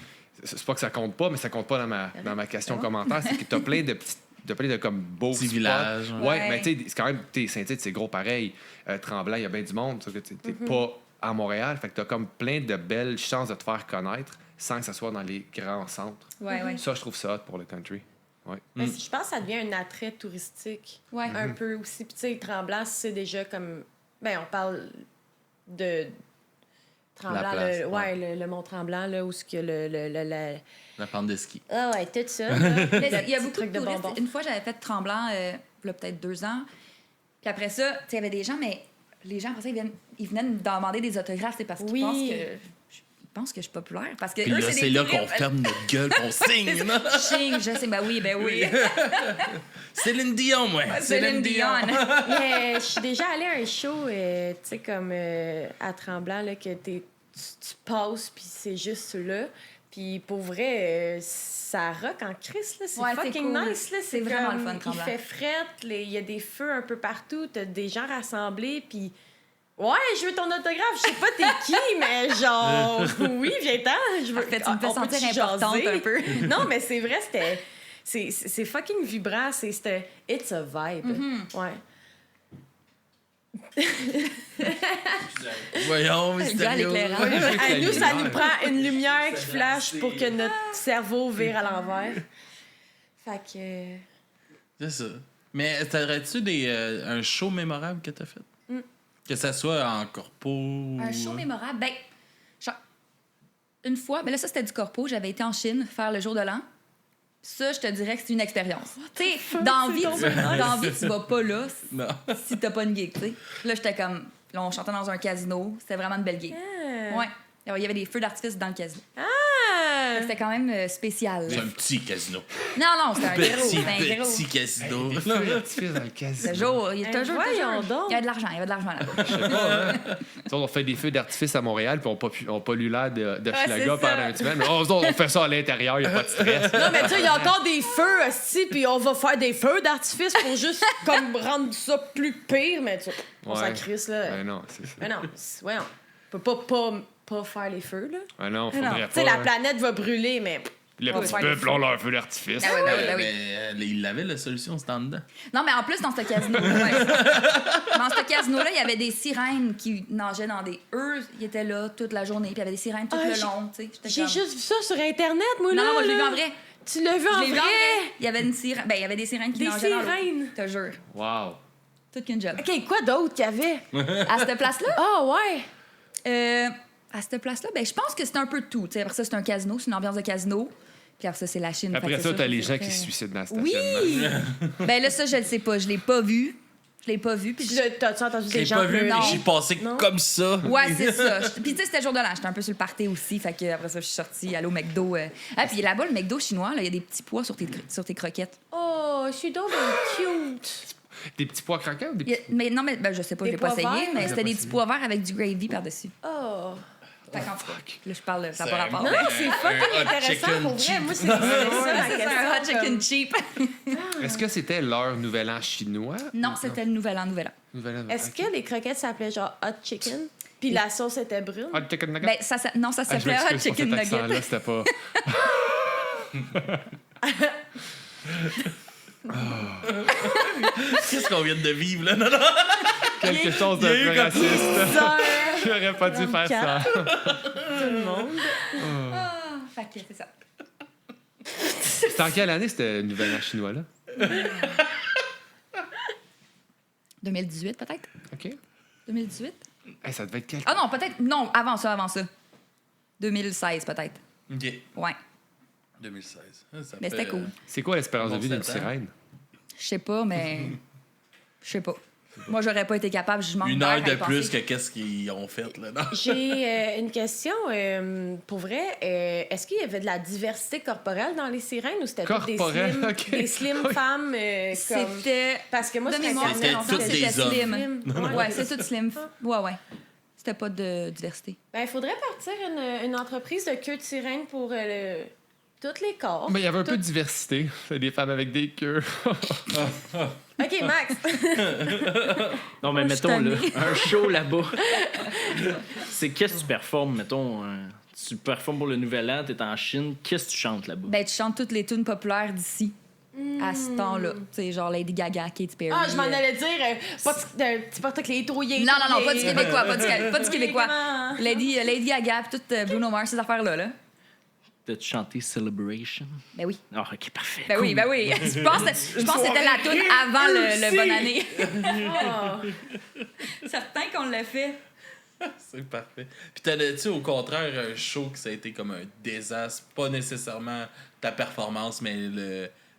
C'est pas que ça compte pas, mais ça compte pas dans ma question C'est bon. commentaire. C'est que t'as plein de petites. De plein de comme beaux Petits spots. villages, Ouais, ouais. mais tu sais, c'est quand même, Saint-Tite, c'est gros pareil. Tremblant, il y a bien du monde. Tu t'es pas à Montréal. Fait que t'as comme plein de belles chances de te faire connaître sans que ça soit dans les grands centres. Ouais, ouais. Ça, je trouve ça hot pour le country. Ouais. Mais je pense que ça devient un attrait touristique. Ouais. Un peu aussi. Puis, tu sais, Tremblant, c'est déjà comme. Ben, on parle de. Tremblant, La place, le Mont Tremblant, là, où ce que La pente de ski. Ah, ouais, tout ça. Mais il y a Petit beaucoup de truc de touristes. bonbons. Une fois, j'avais fait Tremblant, il y a peut-être 2 ans. Puis après ça, tu sais, il y avait des gens, mais les gens, après ça, ils venaient me demander des autographes, c'est parce qu'ils Oui. pensent que je suis populaire. Parce que Puis eux, là, c'est c'est des là qu'on touristes. ferme notre gueule, qu'on signe. non? Ching, je sais, ben oui. Céline Dion, moi. Céline Dion. Mais je suis déjà allée à un show, tu sais, comme à Tremblant, là, que tu passes, puis c'est juste là. Puis pour vrai, ça rock en crise, là. C'est Ouais, c'est fucking cool. nice, là. C'est vraiment comme, le fun, il Tremblant. fait fret, il y a des feux un peu partout, t'as des gens rassemblés, puis... Ouais, je veux ton autographe. Je sais pas t'es qui, mais genre... Oui, viens-t'en. Je veux... Parfait, tu me fais on peut-tu sentir importante jaser? un peu. Non, mais c'est vrai, c'était... C'est fucking vibrant. C'était... It's a vibe. Mm-hmm. Ouais. Voyons, gars, mystérieux. l'éclairage. Ouais, je veux que À la nous, ça lumière- nous prend une lumière qui flash pour que notre cerveau vire à l'envers. Fait que... C'est ça. Mais t'aurais-tu un show mémorable que t'as fait? Que ça soit en corpo ou... Un show mémorable, ben, genre, une fois, mais là, ça, c'était du corpo. J'avais été en Chine faire le jour de l'an. Ça, je te dirais que c'est une expérience. Tu sais, dans la vie, tu vas pas là Non. si t'as pas une gig, tu sais. Là, j'étais comme... Là, on chantait dans un casino. C'était vraiment une belle gig. Ouais. Alors, il y avait des feux d'artifice dans le casino. C'était quand même spécial. C'est un petit casino. Non, c'était un gros. Petit, C'était un gros. petit casino. Des feux d'artifice dans le casino. Toujours, il y a toujours, voyons toujours. donc. Il y avait de l'argent, il y avait de l'argent là-bas. Tu sais, on fait des feux d'artifice à Montréal, puis on pas eu l'air de Schlager c'est ça. pendant une semaine. On fait ça à l'intérieur, il n'y a pas de stress. Non, mais tu sais, il y a encore des feux, aussi, puis on va faire des feux d'artifice pour juste comme rendre ça plus pire, mais tu sais, on Ouais. s'en crisse, là. Ben non, c'est ça. Mais non, voyons. On peut pas faire les feux, là. Ben non, Mais non. faudrait Tu sais, pas. la planète va brûler, mais... Le on petit va faire peuple ont leur feu d'artifice. Ah oui, ben oui, ben oui. Mais il avait la solution, c'était en dedans. Non, mais en plus, dans ce casino, ouais. Dans ce casino-là, il y avait des sirènes qui nageaient dans des... Eux, ils étaient là toute la journée, puis il y avait des sirènes tout Ah, le long, tu sais. J'étais J'ai comme- juste vu ça sur Internet, moi, là. Non, moi, je l'ai vu là. en vrai. Tu l'as vu Je en l'ai vu vrai? en vrai. Il y avait une sirène... Ben, il y avait des sirènes qui Des nageaient dans l'eau. sirènes? Je te jure. Wow. Toute qu'une job. OK, quoi d'autre qu'il y avait? À cette place-là, Ah, ouais. à cette place-là, ben, je pense que c'est un peu de tout. Tu sais, après ça, c'est un casino, c'est une ambiance de casino. Puis après ça, c'est la Chine. Après Fait que ça, c'est t'as sûr les que gens c'est qui se très- suicident dans le Oui! stationnement. Ben là, ça, je le sais pas. Je l'ai pas vu. Je l'ai pas vu. Puis T'as-tu entendu Je des l'ai gens pas vu, pleurer? mais j'y passais Non. comme ça. Ouais, c'est ça. Puis tu sais, c'était le jour de l'an. J'étais un peu sur le party aussi. Fait que après ça, je suis sortie, aller au McDo. Ah, puis là-bas, le McDo chinois, il y a des petits pois sur tes croquettes. Oh, je suis donc cute. Des petits pois croquants ou des Il y a- petits... mais non, mais je sais pas, Des je l'ai pas pois essayé, verts? mais J'ai c'était pas des petits essayé. pois verts avec du gravy par-dessus. Oh. Fait qu'en tout cas, là, je parle, ça n'a C'est pas un- rapport. Non, mais- c'est fucking hot intéressant chicken pour vrai. cheap. Moi, c'est ça la C'est question. un hot chicken comme- cheap. Est-ce que c'était leur nouvel an chinois? Non, c'était le nouvel an. Nouvel an. Est-ce ok. que les croquettes s'appelaient genre hot chicken? Puis la sauce était brune? Hot chicken nugget? Ben, non, ça Ah, je s'appelait hot m'excuse pour chicken cet accent-là, nugget. c'était pas... Qu'est-ce qu'on vient de vivre, là? Non, non. Quelque chose Il y a de eu peu comme- raciste. Bizarre. J'aurais pas dû faire ça. Tout le monde. Ah, fait que c'est ça. C'était en quelle année, ce nouvel an chinois-là? 2018, peut-être? OK. 2018? Hey, ça devait être quel... Ah non, peut-être. Non, avant ça. 2016, peut-être. OK. Ouais. 2016. Ça Mais fait, c'était cool. C'est quoi l'espérance de Bon, vie d'une 7 ans. sirène? Je sais pas, mais. Je sais pas. Moi, j'aurais pas été capable. Je manque Une d'air heure à y de plus penser. que qu'est-ce qu'ils ont fait, là. Non? J'ai une question. Pour vrai, est-ce qu'il y avait de la diversité corporelle dans les sirènes ou c'était toutes Corporelle, des slim, ok. des slim Oui. femmes comme... C'était. Parce que moi, De sur mémoire, Internet, C'était longtemps, toutes c'était des hommes. slim. Ouais. Ouais, c'est tout slim. Ouais, ouais. C'était pas de diversité. Ben, il faudrait partir une entreprise de queue de sirène pour tous les corps. Mais il y avait un peu Tout- de diversité. C'est des femmes avec des queues. OK, Max. Non, mais Moi, je suis mettons, là, tannée. un show là-bas. C'est qu'est-ce que tu performes, mettons. Tu performes pour le Nouvel An, t'es en Chine, qu'est-ce que tu chantes là-bas? Ben, tu chantes toutes les tunes populaires d'ici. À ce temps-là. Tu sais, genre Lady Gaga, Katy Perry. Ah, je m'en allais dire, pas que les trouillés. Non, non, non, pas du Québécois. Pas du Québécois. Comment? Lady Gaga, puis tout Bruno Mars, ces affaires-là. Là. T'as-tu chanté Celebration? Ben oui. Ah, ok, parfait. Ben oui, ben oui. Je pense que c'était la tune avant le Bonne Année. Ah. Certain qu'on l'a fait. C'est parfait. Puis t'as-tu au contraire un show que ça a été comme un désastre? Pas nécessairement ta performance, mais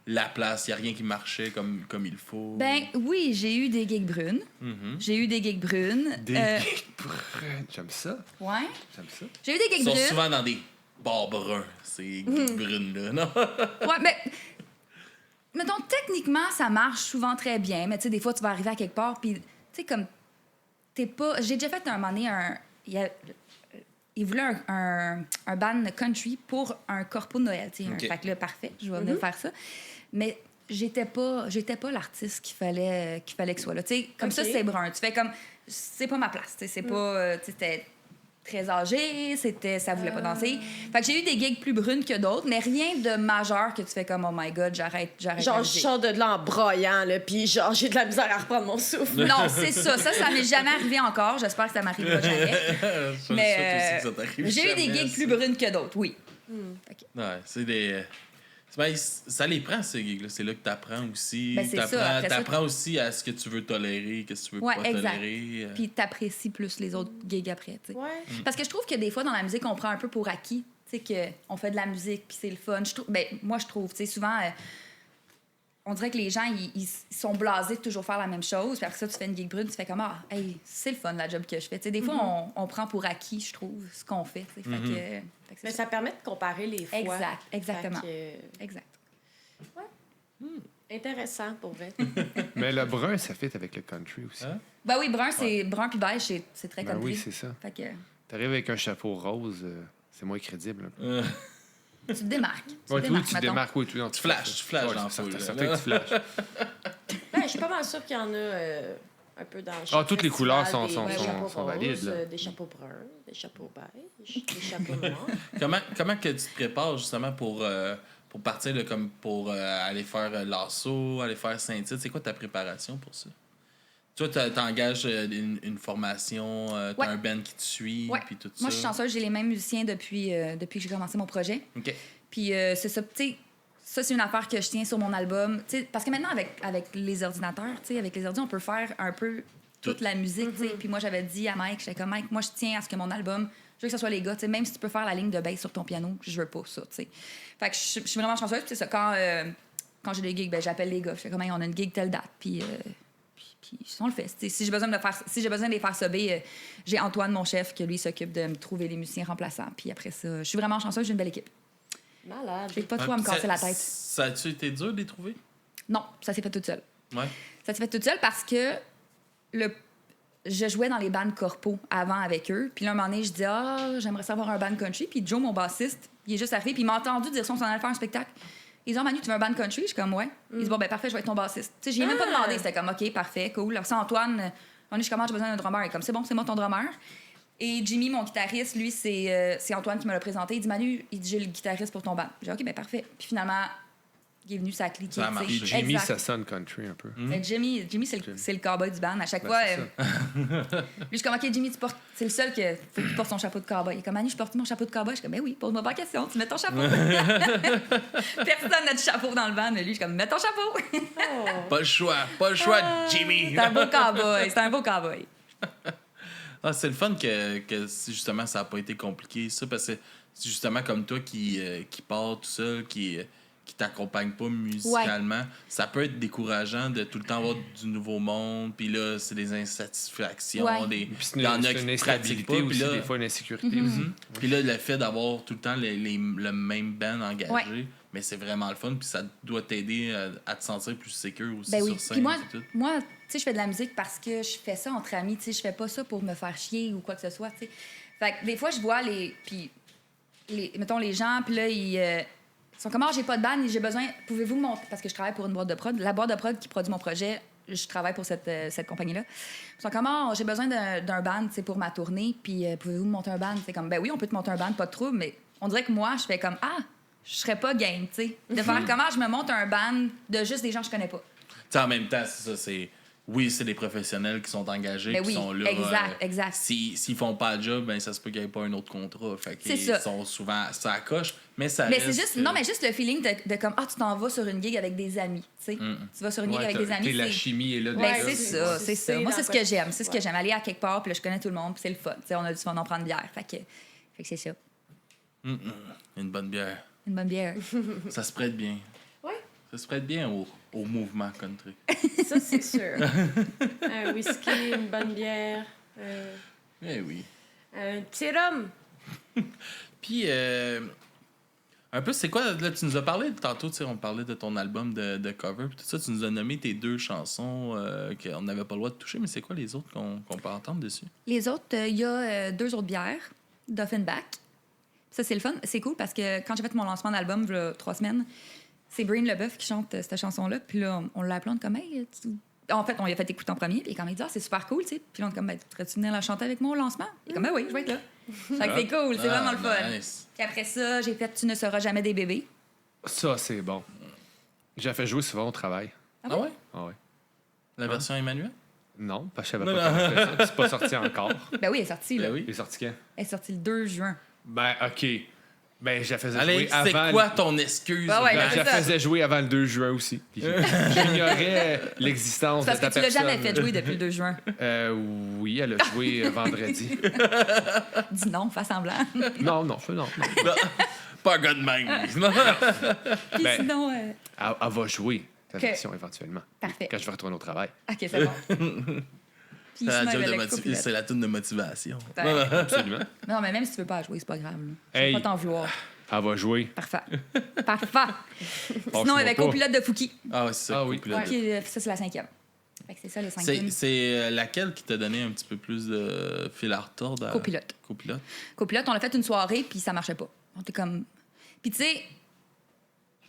la place. Il n'y a rien qui marchait comme il faut. Ben oui, j'ai eu des gigs brunes. Mhm. J'ai eu des gigs brunes. Des gigs brunes. J'aime ça. Ouais. J'aime ça. J'ai eu des Ils gigs sont brunes. souvent dans des bars bruns, ces brunes-là, non? Ouais, mais. Mettons, techniquement, ça marche souvent très bien, mais tu sais, des fois, tu vas arriver à quelque part, puis, tu sais, comme. T'es pas. J'ai déjà fait un moment donné il voulait un band country pour un corpo de Noël, tu sais. Ok. Fait que là, parfait, je vais venir faire ça. Mais j'étais pas l'artiste qu'il fallait que soit là. Tu sais, comme Ok. ça, c'est brun. Tu fais comme. C'est pas ma place, tu sais. C'est pas. Tu sais, c'était très âgé, ça voulait pas danser. Fait que j'ai eu des gigs plus brunes que d'autres, mais rien de majeur que tu fais comme, oh my god, j'arrête la Genre, je musique. sors de là en broyant, là, puis genre, j'ai de la misère à reprendre mon souffle. Non, c'est ça. Ça m'est jamais arrivé encore. J'espère que ça m'arrivera jamais. Je Mais souhaite aussi que ça t'arrive j'ai eu des jamais, gigs ça. plus brunes que d'autres, oui. Ouais, c'est des. Ben, ça les prend, ces gigs-là. C'est là que t'apprends aussi. Ben, c'est ça. Après ça, T'apprends aussi à ce que tu veux tolérer, qu'est-ce que tu veux Ouais, pas exact. tolérer. Puis t'apprécies plus les autres gigs après, tu sais. Ouais. Parce que je trouve que des fois, dans la musique, on prend un peu pour acquis. Tu sais, qu'on fait de la musique, puis c'est le fun. Moi, je trouve, tu sais, souvent, on dirait que les gens, ils sont blasés de toujours faire la même chose. Puis après ça, tu fais une gig brune, tu fais comme, ah, hey, c'est le fun, la job que je fais. Tu sais, des fois, on prend pour acquis, je trouve, ce qu'on fait. Tu sais. Fait que c'est Mais ça. ça permet de comparer les fois. Exact, exactement. Fait Exact. que, intéressant, pour vrai. Mais le brun, ça fit avec le country aussi. Hein? Ben oui, brun puis beige, c'est très Ben country. oui, c'est ça. Fait que T'arrives avec un chapeau rose, c'est moins crédible. Un peu. tu te démarques. Tu Ouais, te oui, démarques, tu te mettons. démarques, oui, tout. Non, Tu flashes Ouais, dans la c'est foule, certain- là. certain que tu flashes. Ben, je suis pas mal sûre qu'il y en a un peu dans Ah, toutes les couleurs festival, sont- des sont- chapeaux sont roses, valides, là. des chapeaux bruns, des chapeaux beiges, des chapeaux noirs. Comment que tu te prépares justement pour partir là, comme pour aller faire l'assaut, aller faire Saint-Tite? C'est quoi ta préparation pour ça? Toi, t'engages une formation, t'as Ouais. un band qui te suit, Ouais. puis tout ça. Moi, je suis chanceuse, j'ai les mêmes musiciens depuis que j'ai commencé mon projet. OK. Puis c'est ça, tu sais, ça, c'est une affaire que je tiens sur mon album. Tu sais, parce que maintenant, avec les ordinateurs, tu sais, avec les ordi, on peut faire un peu toute la musique, tu sais. Puis moi, j'avais dit à Mike, j'étais comme, Mike, moi, je tiens à ce que mon album, je veux que ce soit les gars, tu sais, même si tu peux faire la ligne de bass sur ton piano, je veux pas ça, tu sais. Fait que je suis vraiment chanceuse. Puis c'est ça, quand j'ai des gigs, ben, j'appelle les gars. Je fais comme, hey, on a une gig telle date. Puis Puis on le fait. T'sais, si j'ai besoin de les faire subber, j'ai Antoine, mon chef, qui lui s'occupe de me trouver les musiciens remplaçants. Puis après ça, je suis vraiment chanceuse, j'ai une belle équipe. Malade. J'ai pas trop à me casser la tête. Ça a-tu été dur de les trouver? Non, ça s'est fait toute seule. Ouais. Ça s'est fait toute seule parce que je jouais dans les bands corpo avant avec eux. Puis là, un moment donné, je dis j'aimerais savoir un band country. Puis Joe, mon bassiste, il est juste arrivé. Puis il m'a entendu dire ça, on s'en allait faire un spectacle. Il dit Manu, tu veux un band country? Je suis comme ouais. Il dit bon, ben parfait, je vais être ton bassiste. Tu sais, j'y ai même pas demandé. C'était comme OK, parfait, cool. Après ça, Antoine, je suis comme j'ai besoin d'un drummer. Il est comme c'est bon, c'est moi ton drummer. Et Jimmy, mon guitariste, lui, c'est Antoine qui me l'a présenté. Il dit Manu, j'ai le guitariste pour ton band. J'ai dit OK, ben parfait. Puis finalement, il est venu, ça a cliqué. Ça a marché. Puis Jimmy, Exact. ça sonne country un peu. Mais Jimmy c'est le cowboy du band. À chaque Ben, fois, c'est lui, je suis comme, OK, Jimmy, c'est le seul que faut qu'il porte son chapeau de cowboy. Il est comme, Manu, je porte mon chapeau de cowboy. Je suis comme, ben oui, pose-moi pas la question, tu mets ton chapeau. Personne n'a de chapeau dans le band, mais lui, je suis comme, mets ton chapeau. Pas le choix, Jimmy! C'est un beau cowboy, c'est un beau cowboy. Ah, c'est le fun que justement ça n'a pas été compliqué, ça, parce que c'est justement comme toi qui part tout seul, qui t'accompagne pas musicalement. Ça peut être décourageant de tout le temps avoir du nouveau monde, puis là, c'est des insatisfactions, Ouais. des... Puis c'est il y en a une qui pratiquent instabilité pas, puis aussi, là... des fois, une insécurité Mm-hmm. aussi. Puis là, le fait d'avoir tout le temps le même band engagé, Ouais. mais c'est vraiment le fun, puis ça doit t'aider à te sentir plus sécure aussi Ben oui. sur scène. Puis moi, et tout. tu sais, je fais de la musique parce que je fais ça entre amis, tu sais, je fais pas ça pour me faire chier ou quoi que ce soit, tu sais. Fait que des fois, je vois mettons, les gens, puis là, ils sont comme, j'ai pas de band, j'ai besoin, pouvez-vous me monter, parce que je travaille pour une boîte de prod. La boîte de prod qui produit mon projet, je travaille pour cette compagnie-là. Ils sont comme, j'ai besoin d'un band, tu sais, pour ma tournée, puis pouvez-vous me monter un band? C'est comme, ben oui, on peut te monter un band, pas de trouble, mais on dirait que moi, je fais comme, je serais pas game, tu sais, de faire comment je me monte un band de juste des gens que je connais pas. Tu sais, en même temps, c'est ça, oui, c'est des professionnels qui sont engagés, Ben qui oui, sont là. exact. S'ils font pas le job, ben ça se peut qu'il n'y ait pas un autre contrat. Fait C'est qu'ils ça. sont souvent... Ça coche, mais ça Mais reste... c'est juste, non, mais juste le feeling de comme, tu t'en vas sur une gig avec des amis, tu sais. Tu vas sur une gig avec des amis. La chimie est là. Ben, déjà. c'est ça, c'est ça. Moi, c'est ce que j'aime. C'est ce que Ouais. j'aime. Aller à quelque part, puis là, je connais tout le monde, puis c'est le fun. Tu sais, on a du fun d'en prendre une bière. Fait que c'est ça. Une bonne bière. Une bonne bière. Ça se prête bien. Ouais. Ça se prête bien au mouvement country. Ça, c'est sûr. Un whisky, une bonne bière, Eh oui. un petit rhum. Puis, un peu, c'est quoi, là, tu nous as parlé tantôt, tu sais, on parlait de ton album de cover, puis tout ça, tu nous as nommé tes 2 chansons qu'on n'avait pas le droit de toucher, mais c'est quoi les autres qu'on peut entendre dessus? Les autres, il y a 2 autres bières d'Offenbach. Ça, c'est le fun. C'est cool parce que quand j'ai fait mon lancement d'album, il y a 3 semaines, c'est Breen Leboeuf qui chante cette chanson-là. Puis là, on l'a appelé, on est comme, hey, en fait, on lui a fait écouter en premier. Puis quand il dit, c'est super cool, tu sais. Puis là, on est comme, ben, voudrais-tu venir la chanter avec moi au lancement? Il est comme, ben oui, je vais être là. Fait que c'est cool, c'est vraiment le fun. Nice. Puis après ça, j'ai fait Tu ne seras jamais des bébés. Ça, c'est bon. J'ai fait jouer souvent au travail. Ah ouais? Ah ouais. La version Emmanuel? Non, parce que je savais pas comment faire ça. puis c'est pas sorti encore. Ben oui, elle est sortie, là. Ben oui. Il est sorti quand? Elle est sortie le 2 juin. Ben, OK. Ben, je la faisais Allez, jouer avant... c'est quoi ton excuse? Ah ouais, Ben, ben, je c'est la ça. faisais jouer avant le 2 juin aussi. Puis j'ignorais l'existence de Parce ta que tu l'as personne. jamais fait jouer depuis le 2 juin. Oui, elle a joué vendredi. Dis non, fais semblant. Non. Pas un gars de même. Non. Puis Ben, sinon, Elle va jouer ta Ok. version éventuellement. Parfait. Quand je vais retourner au travail. OK, c'est bon. Puis C'est la sinon, job il y de avait le copilote. c'est la tune de motivation. Ben, Absolument. non, mais même si tu veux pas jouer, c'est pas grave. Là. Je Hey. vais pas t'en vouloir. Elle va jouer. Parfait. Parfait. Sinon, Lâche-moi avec pas. copilote de Fouki. Ah ouais, c'est ça. Ah oui. copilote. Ça, c'est la 5e. Fait que c'est ça, le 5e. C'est laquelle qui t'a donné un petit peu plus de fil à retordre? Copilote. Copilote. Copilote, on a fait une soirée, puis ça marchait pas. On était comme... Puis tu sais,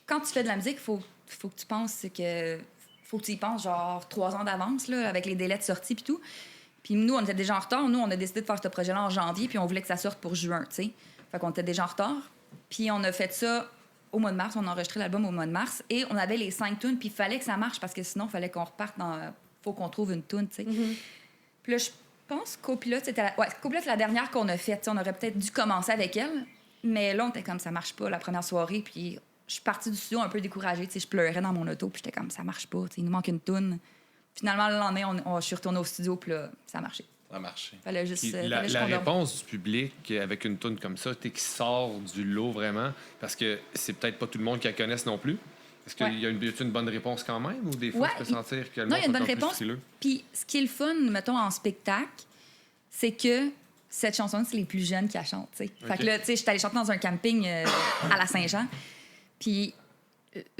quand tu fais de la musique, faut que tu penses que... Faut que tu y penses genre 3 ans d'avance, là, avec les délais de sortie puis tout. Puis nous, on était déjà en retard. Nous, on a décidé de faire ce projet-là en janvier, puis on voulait que ça sorte pour juin, tu sais. Fait qu'on était déjà en retard. Puis on a fait ça au mois de mars. On a enregistré l'album au mois de mars. Et on avait les 5 tunes, puis il fallait que ça marche, parce que sinon, il fallait qu'on reparte dans... Faut qu'on trouve une tune, tu sais. Puis là, je pense que Copilote, Copilote, c'est la dernière qu'on a faite. T'sais, on aurait peut-être dû commencer avec elle. Mais là, on était comme, ça marche pas, la première soirée. Puis je suis partie du studio un peu découragée. Je pleurais dans mon auto. Puis j'étais comme, ça marche pas. Il nous manque une toune. Finalement, le lendemain, je suis retournée au studio. Puis là, ça a marché. Ça a marché. Fallait juste, Puis fallait la juste qu'on dorme. réponse du public avec une toune comme ça, qui sort du lot vraiment, parce que c'est peut-être pas tout le monde qui la connaisse non plus. Est-ce qu'il y a une bonne réponse quand même ou des fois Ouais, tu peux sentir que le non, monde il y a une est un bonne peu plus réponse. frileux? Puis ce qui est le fun, mettons, en spectacle, c'est que cette chanson, c'est les plus jeunes qui la chantent, tu sais. Fait que là, tu sais, j'étais allée chanter dans un camping à la Saint-Jean. Puis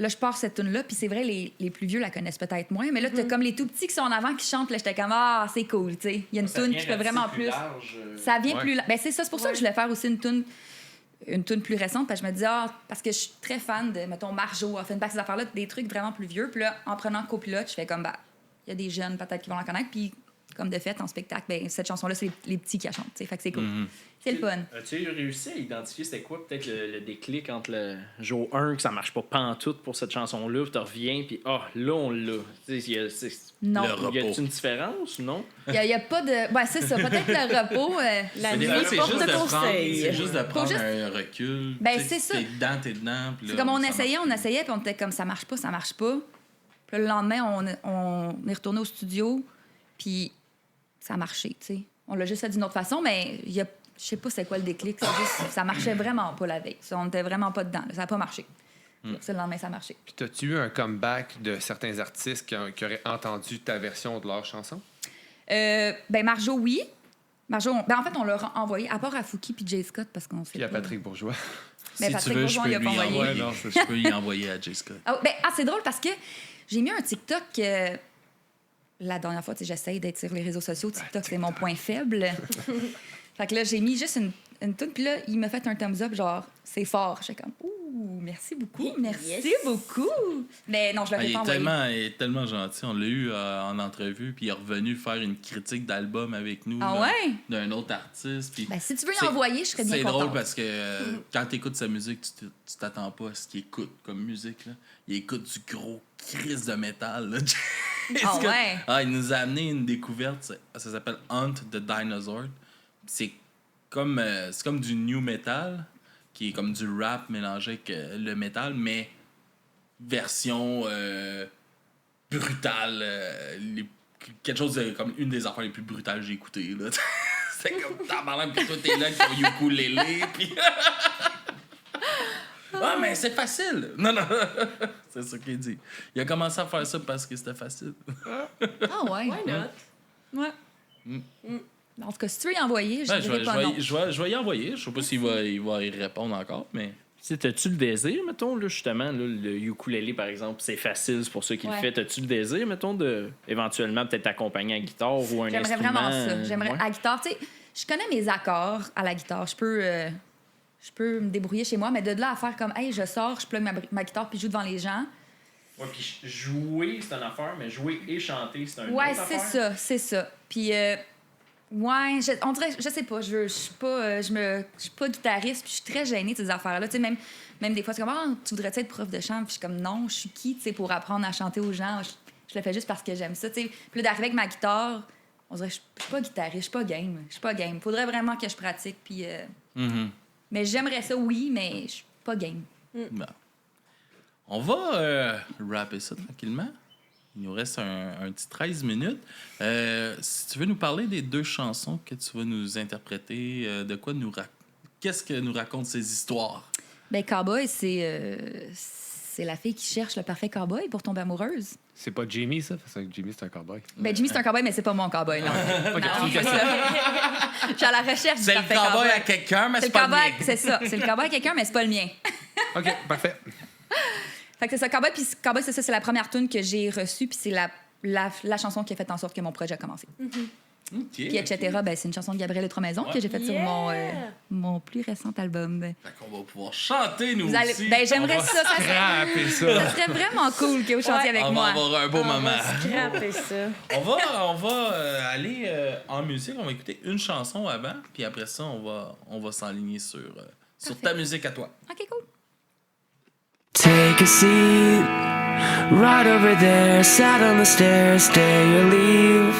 là, je pars cette tune-là, puis c'est vrai, les plus vieux la connaissent peut-être moins, mais là, t'as comme les tout petits qui sont en avant qui chantent, là, j'étais comme, ah, c'est cool, tu sais. Il y a une tune qui fait vraiment plus. Ça vient plus. Ben, c'est ça, c'est pour ça que je voulais faire aussi une tune plus récente, parce que je me dis, parce que je suis très fan de, mettons, Marjo, Offenbach, ces affaires-là, des trucs vraiment plus vieux. Puis là, en prenant copilote, je fais comme, il y a des jeunes peut-être qui vont la connaître, puis comme de fait, en spectacle, ben, cette chanson-là, c'est les petits qui la chantent, tu sais. Fait que c'est cool. C'est le fun. As-tu réussi à identifier c'était quoi peut-être le déclic entre le jour 1 que ça marche pas pantoute pour cette chanson-là, puis tu reviens, puis là, on l'a. Non. Y a-t-il une différence ou non? Il n'y a pas de. Ben, c'est ça. Peut-être le repos. La Des nuit fois, c'est porte juste de prendre, conseil. c'est juste de prendre juste- un recul. Ben, Tu sais, c'est ça. T'es dedans. Puis là, C'est comme on ça essayait, marche. puis on était comme ça marche pas. Puis là, le lendemain, on est retourné au studio, puis ça a marché, tu sais. On l'a juste fait d'une autre façon, mais je sais pas c'est quoi le déclic. C'est juste, ça marchait vraiment pas la veille. On était vraiment pas dedans. Ça a pas marché. C'est le lendemain, ça a marché. Puis as-tu eu un comeback de certains artistes qui auraient entendu ta version de leur chanson? Ben, Marjo, oui. Marjo, en fait, on l'a envoyé, à part à Fouki puis Jay Scott, parce qu'on sait Puis à pas. Patrick Bourgeois. Mais Si Patrick tu veux, je Bourgeois, peux il a lui pas envoyé. envoyer. Ouais, non, c'est Je peux y envoyer à Jay Scott. C'est drôle parce que j'ai mis un TikTok. La dernière fois, tu sais, j'essaye d'être sur les réseaux sociaux. TikTok, c'est mon point faible. Fait que là, j'ai mis juste une toune, puis là, il m'a fait un thumbs up, genre, c'est fort. J'étais comme, ouh, merci beaucoup, merci beaucoup. Mais non, je l'aurais Il pas envoyé. est tellement gentil. On l'a eu en entrevue, puis il est revenu faire une critique d'album avec nous. Ah là, ouais? D'un autre artiste. Puis Ben, si tu veux y c'est- envoyer, je serais bien C'est contente. drôle parce que quand tu écoutes sa musique, tu t'attends pas à ce qu'il écoute comme musique. Là. Il écoute du gros crise de métal. Là. Ah ouais? Il nous a amené une découverte. Ça s'appelle Hunt the Dinosaur. C'est comme du new metal, qui est comme du rap mélangé avec le métal, mais version brutale. Quelque chose de, comme une des affaires les plus brutales que j'ai écoutées. Là. C'est comme tabarnak, puis toi t'es là avec ton ukulélé, puis... Ah, mais c'est facile! Non. C'est ça qu'il dit. Il a commencé à faire ça parce que c'était facile. Ah ouais? Why not? Ouais. En tout cas, si tu veux y envoyer, je Ouais, dirais pas non. je vais y envoyer. Je sais pas s'il va y répondre encore, mais... T'as-tu le désir, mettons, là, justement, là, le ukulélé, par exemple, c'est facile, c'est pour ça qu'il le fait. T'as-tu le désir, mettons, de éventuellement peut-être t'accompagner à la guitare ou un J'aimerais instrument? vraiment ça. J'aimerais Ouais. à la guitare, tu sais, je connais mes accords à la guitare. Je peux me débrouiller chez moi, mais de là à faire comme, hey, je sors, je plug ma guitare puis je joue devant les gens. Ouais, puis jouer, c'est une affaire, mais jouer et chanter, c'est un Ouais, autre c'est affaire. ça, c'est ça. Puis, ouais, on dirait, je sais pas, je suis pas, je suis pas guitariste, puis je suis très gênée de ces affaires-là. Tu sais, même des fois, c'est comme, tu voudrais être prof de chant? Puis je suis comme, non, je suis qui, tu sais, pour apprendre à chanter aux gens? Je le fais juste parce que j'aime ça, tu sais. Puis là, d'arriver avec ma guitare, on dirait, je suis pas guitariste, je suis pas game. Faudrait vraiment que je pratique, puis... Mais j'aimerais ça, oui, mais je suis pas game. Bon. On va rapper ça tranquillement. Il nous reste un petit 13 minutes. Si tu veux nous parler des 2 chansons que tu vas nous interpréter, de quoi qu'est-ce que nous racontent ces histoires? Ben, Cowboy, c'est la fille qui cherche le parfait cowboy pour tomber amoureuse. C'est pas Jimmy, ça? Parce que Jimmy, c'est un cowboy. Ben, Jimmy, c'est un cowboy, mais c'est pas mon cowboy, non. Non, c'est ça. Je suis à la recherche du C'est le parfait cowboy à quelqu'un, mais C'est c'est le pas le cowboy, mien. c'est ça. C'est le cowboy à quelqu'un, mais c'est pas le mien. OK, parfait. Fait que c'est ça, cowboy. Puis cowboy, c'est ça, c'est la première tune que j'ai reçue, puis c'est la chanson qui a fait en sorte que mon projet a commencé. OK. Puis etc., ben, c'est une chanson de Gabriel Autremaison que j'ai faite sur mon plus récent album. Fait qu'on va pouvoir chanter, nous Vous allez, aussi. ben, j'aimerais ça. Ça Rapper ça. serait vraiment cool que vous chantiez avec On va moi. avoir un beau On moment. va scraper ça. On va aller en musique. On va écouter une chanson avant, puis après ça, on va s'enligner sur ta musique à toi. OK, cool. Take a seat right over there, sat on the stairs, stay or leave.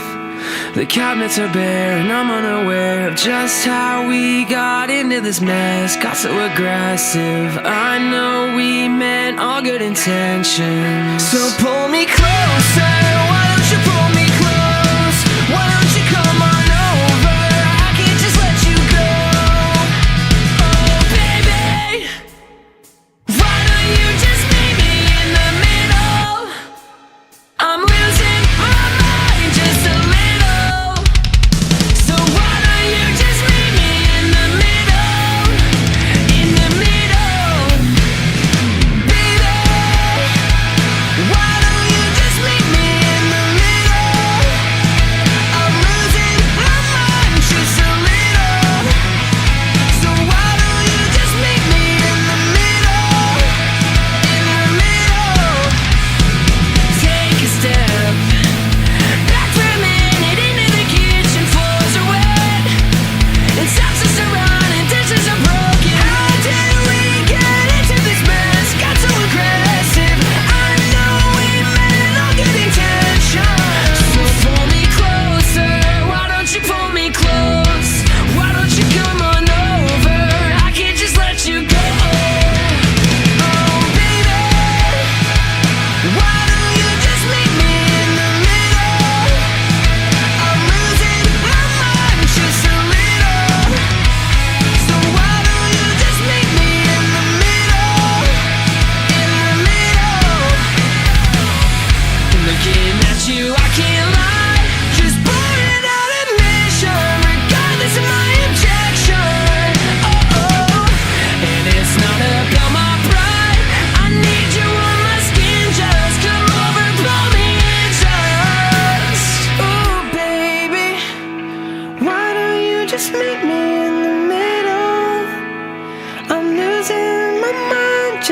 The cabinets are bare and I'm unaware of just how we got into this mess. Got so aggressive, I know we meant all good intentions. So pull me closer, why don't you pull me close? Why don't you come on over, I can't just let you go. Oh baby, why don't you just meet me in the middle?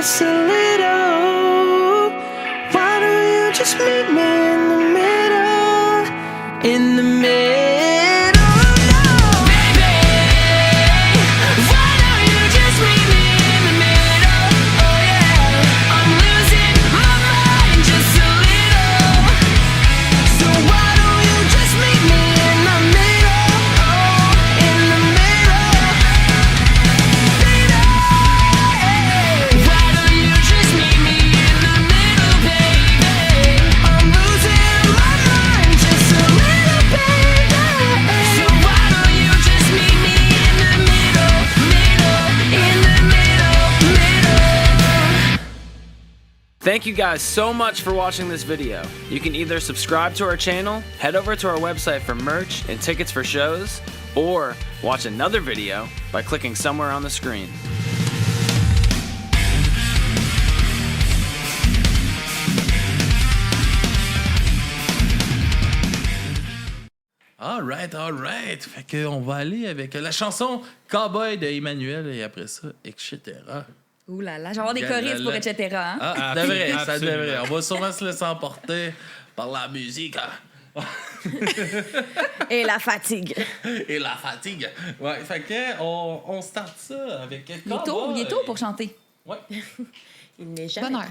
just a little. Why don't you just meet me in the middle? In the middle, no, baby. Why don't you just meet me in the middle? Oh yeah, I'm losing my mind just a little. So why don't you just meet me in the middle? Oh, in the middle. Why don't you just meet me in the middle, baby? I'm losing my mind just a little, baby. So why don't you just meet me in the middle, in the middle. Thank you guys so much for watching this video. You can either subscribe to our channel, head over to our website for merch and tickets for shows, or watch another video by clicking somewhere on the screen. All right. Fait qu'on va aller avec la chanson Cowboy de Emmanuel et après ça, etc. Ouh là là, je vais avoir des choristes pour etc. Hein? Ah, ça devrait. On va sûrement se laisser emporter par la musique. Hein. Et la fatigue. Et la fatigue. Ouais, fait que on start ça avec... Il est tôt pour chanter. Ouais. Il n'est jamais. Bonne heure.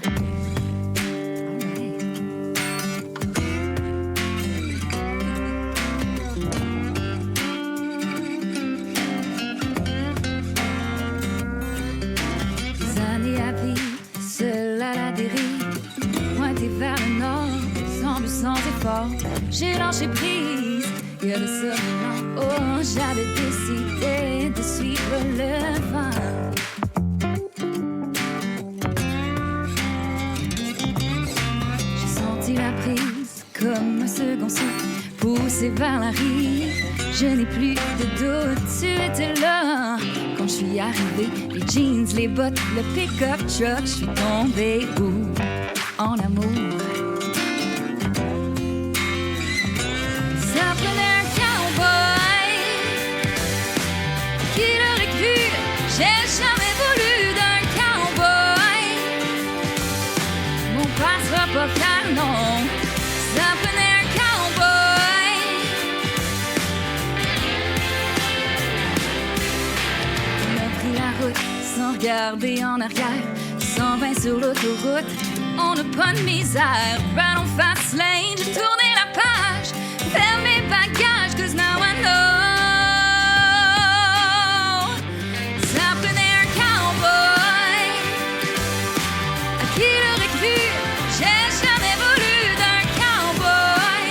Des années à vivre, seul à la dérive, pointé vers le nord, sans but, sans effort. J'ai lâché prise, il y a de ça maintenant. Oh, j'avais décidé de suivre le vent. J'ai senti la prise comme un second souffle poussé vers la rive. Je n'ai plus de doute, tu étais là quand je suis arrivée. Les jeans, les bottes, le pick-up truck, je suis tombée où? En amour. Ça prenait un cowboy. Qui l'aurait cru? J'ai jamais voulu d'un cowboy. Mon père sera pas fier, non. Ça prenait un cowboy. On a pris la route sans regarder en arrière. 120 sur l'autoroute, on n'a pas de misère. Right on fast lane, j'ai tourné la page. Fais mes bagages, cause now I know. Ça prenait un cowboy. À qui l'aurait cru? J'ai jamais voulu d'un cowboy.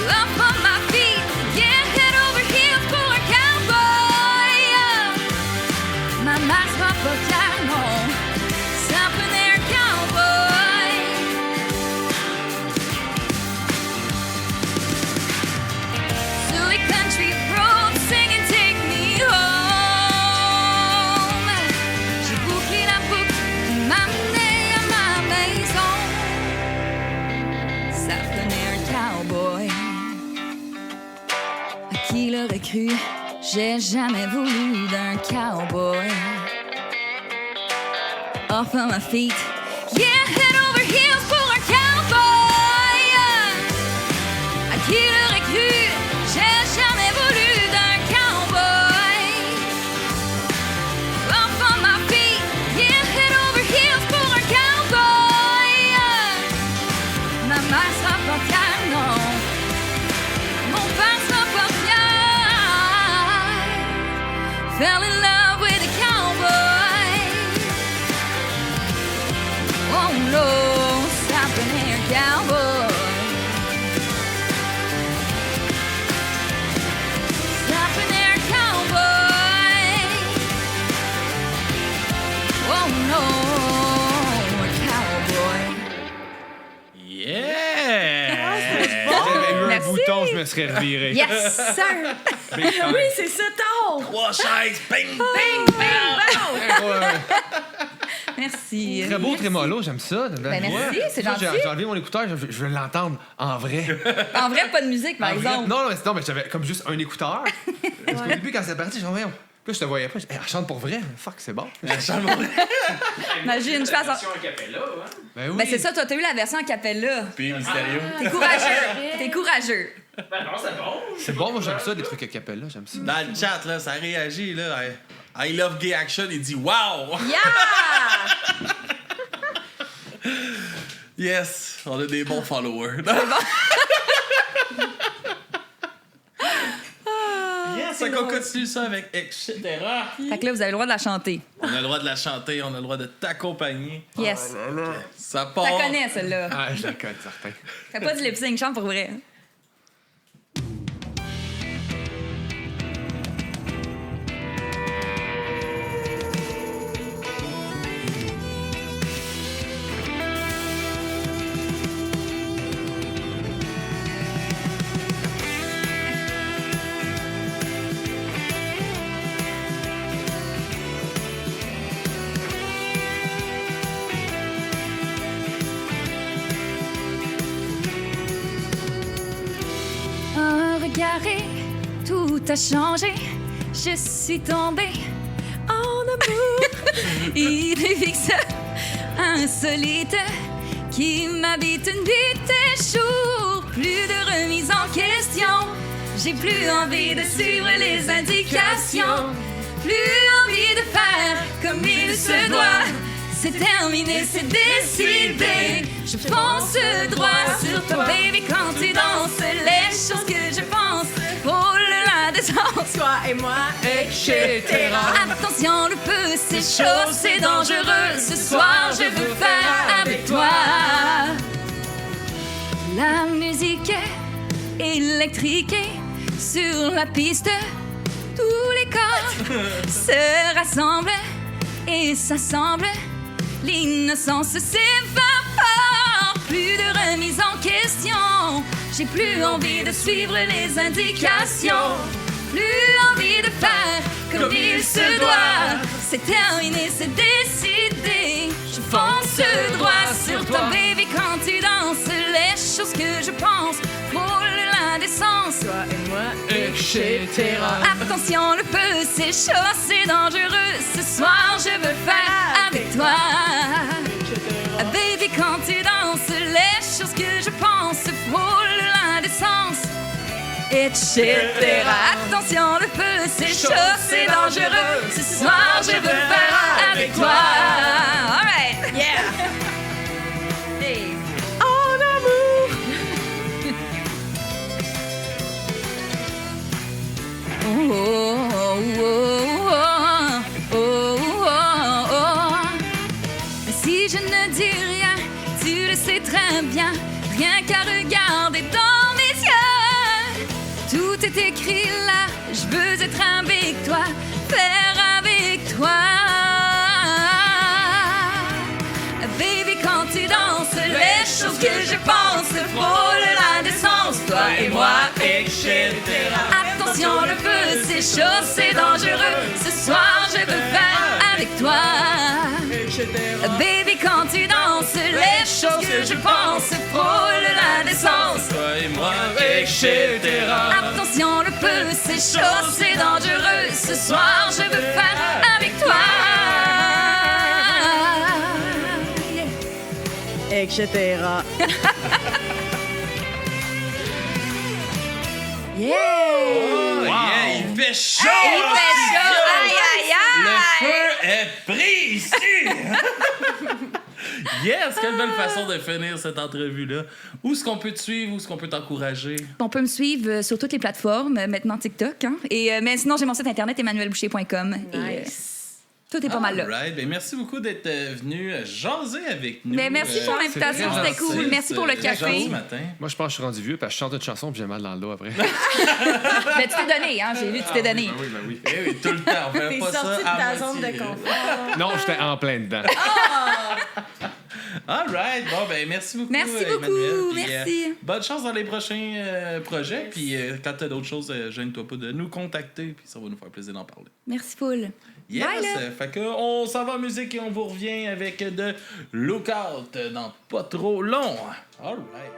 Up on my feet, yeah, head over heels pour un cowboy. Ma mère sera pas fière, non. Ça prenait un cowboy. Sur les country roads, singing Take Me Home. J'ai bouclé la boucle qui m'amenait à ma maison. Ça prenait un cowboy. À qui l'aurait cru? J'ai jamais voulu d'un cowboy. Off on my feet, yeah, head over heels pour un cowboy. À qui l'aurait cru? J'ai jamais voulu d'un cowboy. Off on my feet, yeah, head over heels pour un cowboy. Ma mère sera pas fière, non. Mon père sera pas fier. Fell in love with a cowboy. Oh no, ça prenait un cowboy. Ça prenait un cowboy. Oh no, un cowboy. Yeah! J'avais eu un Merci. bouton, je me serais reviré. Yes, sir! Big time. Oui, c'est ça, tard. 3 chaises, ping, Bing, ping! bing, bang. Ouais. Merci. Très beau Merci. trémolo, j'aime ça. Ben, merci, c'est Ça, gentil. J'ai enlevé mon écouteur, je veux l'entendre en vrai. En vrai, pas de musique, par En vrai. exemple. Non, mais j'avais comme juste un écouteur. Parce qu'au début, quand c'est parti, j'ai dit, voyons, Puis là, je te voyais pas. Hey, elle chante pour vrai. Fuck, c'est bon. Imagine, je fasse... version a cappella, hein? Ben oui. Ben c'est ça, toi, t'as eu la version a cappella. Puis mystérieux. T'es courageux. T'es courageux. Ben non, c'est bon. C'est bon, moi, j'aime ça, des trucs a cappella. J'aime ça. Dans le chat, là, ça réagit, là. I love gay action, il dit wow! Yeah! Yes, on a des bons followers. Yes, fait qu'on continue ça avec etc. Fait que là, vous avez le droit de la chanter. On a le droit de la chanter, on a le droit de t'accompagner. Yes. Ça part. T'as connais, celle-là. Ah, je la connais, certain. Fais pas du lip-sync, chante pour vrai. Un regard et tout a changé. Je suis tombée en amour. Il est fixe, insolite, qui m'habite nuit et jour. Plus de remise en question. J'ai plus envie de suivre les indications. Plus envie de faire comme il se doit. C'est terminé, c'est décidé. Je fonce droit sur toi, baby, quand tu danses. Les choses que je pense au-delà des sens. Toi et moi, etc. Attention, le feu, c'est chaud, c'est dangereux. Ce soir, je veux faire avec toi. La musique est électrique sur la piste. Tous les corps se rassemblent et s'assemblent. L'innocence s'évapore, plus de remise en question. J'ai plus envie de suivre les indications, plus envie de faire comme il se doit. C'est terminé, c'est décidé. Je fonce droit sur toi, baby, quand tu danses. Les choses que je pense frôlent l'indécence. toi et moi, etc. Attention, le feu, c'est chaud, c'est dangereux. Ce soir, je veux faire avec toi. Baby, quand tu danses, les choses que je pense frôlent l'indécence, etc. Attention, le feu, c'est chaud, c'est dangereux. Ce soir, je veux faire avec toi. All right. yeah! Hey. Oh, oh, oh, oh, oh, oh, oh. Si je ne dis rien, tu le sais très bien. Rien qu'à regarder dans mes yeux, tout est écrit là. Je veux être avec toi, faire avec toi. Baby, quand tu danses, les choses que je pense frôlent l'indécence. Toi et moi, etc. Attention, le feu, c'est chaud, c'est dangereux. Ce soir, je veux faire avec toi. Baby, quand tu danses, les choses que je pense frôlent l'indécence. Toi et moi, etc. Attention, le feu, c'est chaud, c'est dangereux. Ce soir, je veux faire avec toi. Etc. Yeah! Oh, yeah, il fait chaud! Il fait chaud! Aïe, aïe, aïe! Le feu est pris ici! Yes! Quelle belle façon de finir cette entrevue-là. Où est-ce qu'on peut te suivre? Où est-ce qu'on peut t'encourager? On peut me suivre sur toutes les plateformes, maintenant TikTok. Hein? Mais sinon, j'ai mon site internet emmanuelboucher.com. Nice. Tout est pas mal là. Alright. Ben, merci beaucoup d'être venu jaser avec nous. Mais merci pour l'invitation, c'est c'était cool. Merci pour le café. Ce matin. Moi, je pense que je suis rendu vieux parce que je chante une chanson puis j'ai mal dans le dos après. Mais tu t'es donné, hein? J'ai vu, tu t'es donné. Ben oui. Eh oui, tout le temps. On fait T'es pas ça sorti de à ta zone moitié. de confort. Non, j'étais en plein dedans. Alright. Bon, ben, merci beaucoup. Merci beaucoup. Emmanuel. Puis, Merci. bonne chance dans les prochains projets. Puis, quand t'as d'autres choses, gêne-toi pas de nous contacter. Puis, ça va nous faire plaisir d'en parler. Merci, Paul. Yes! Bye, là. Fait que on s'en va en musique et on vous revient avec de Lookout dans pas trop long. Alright.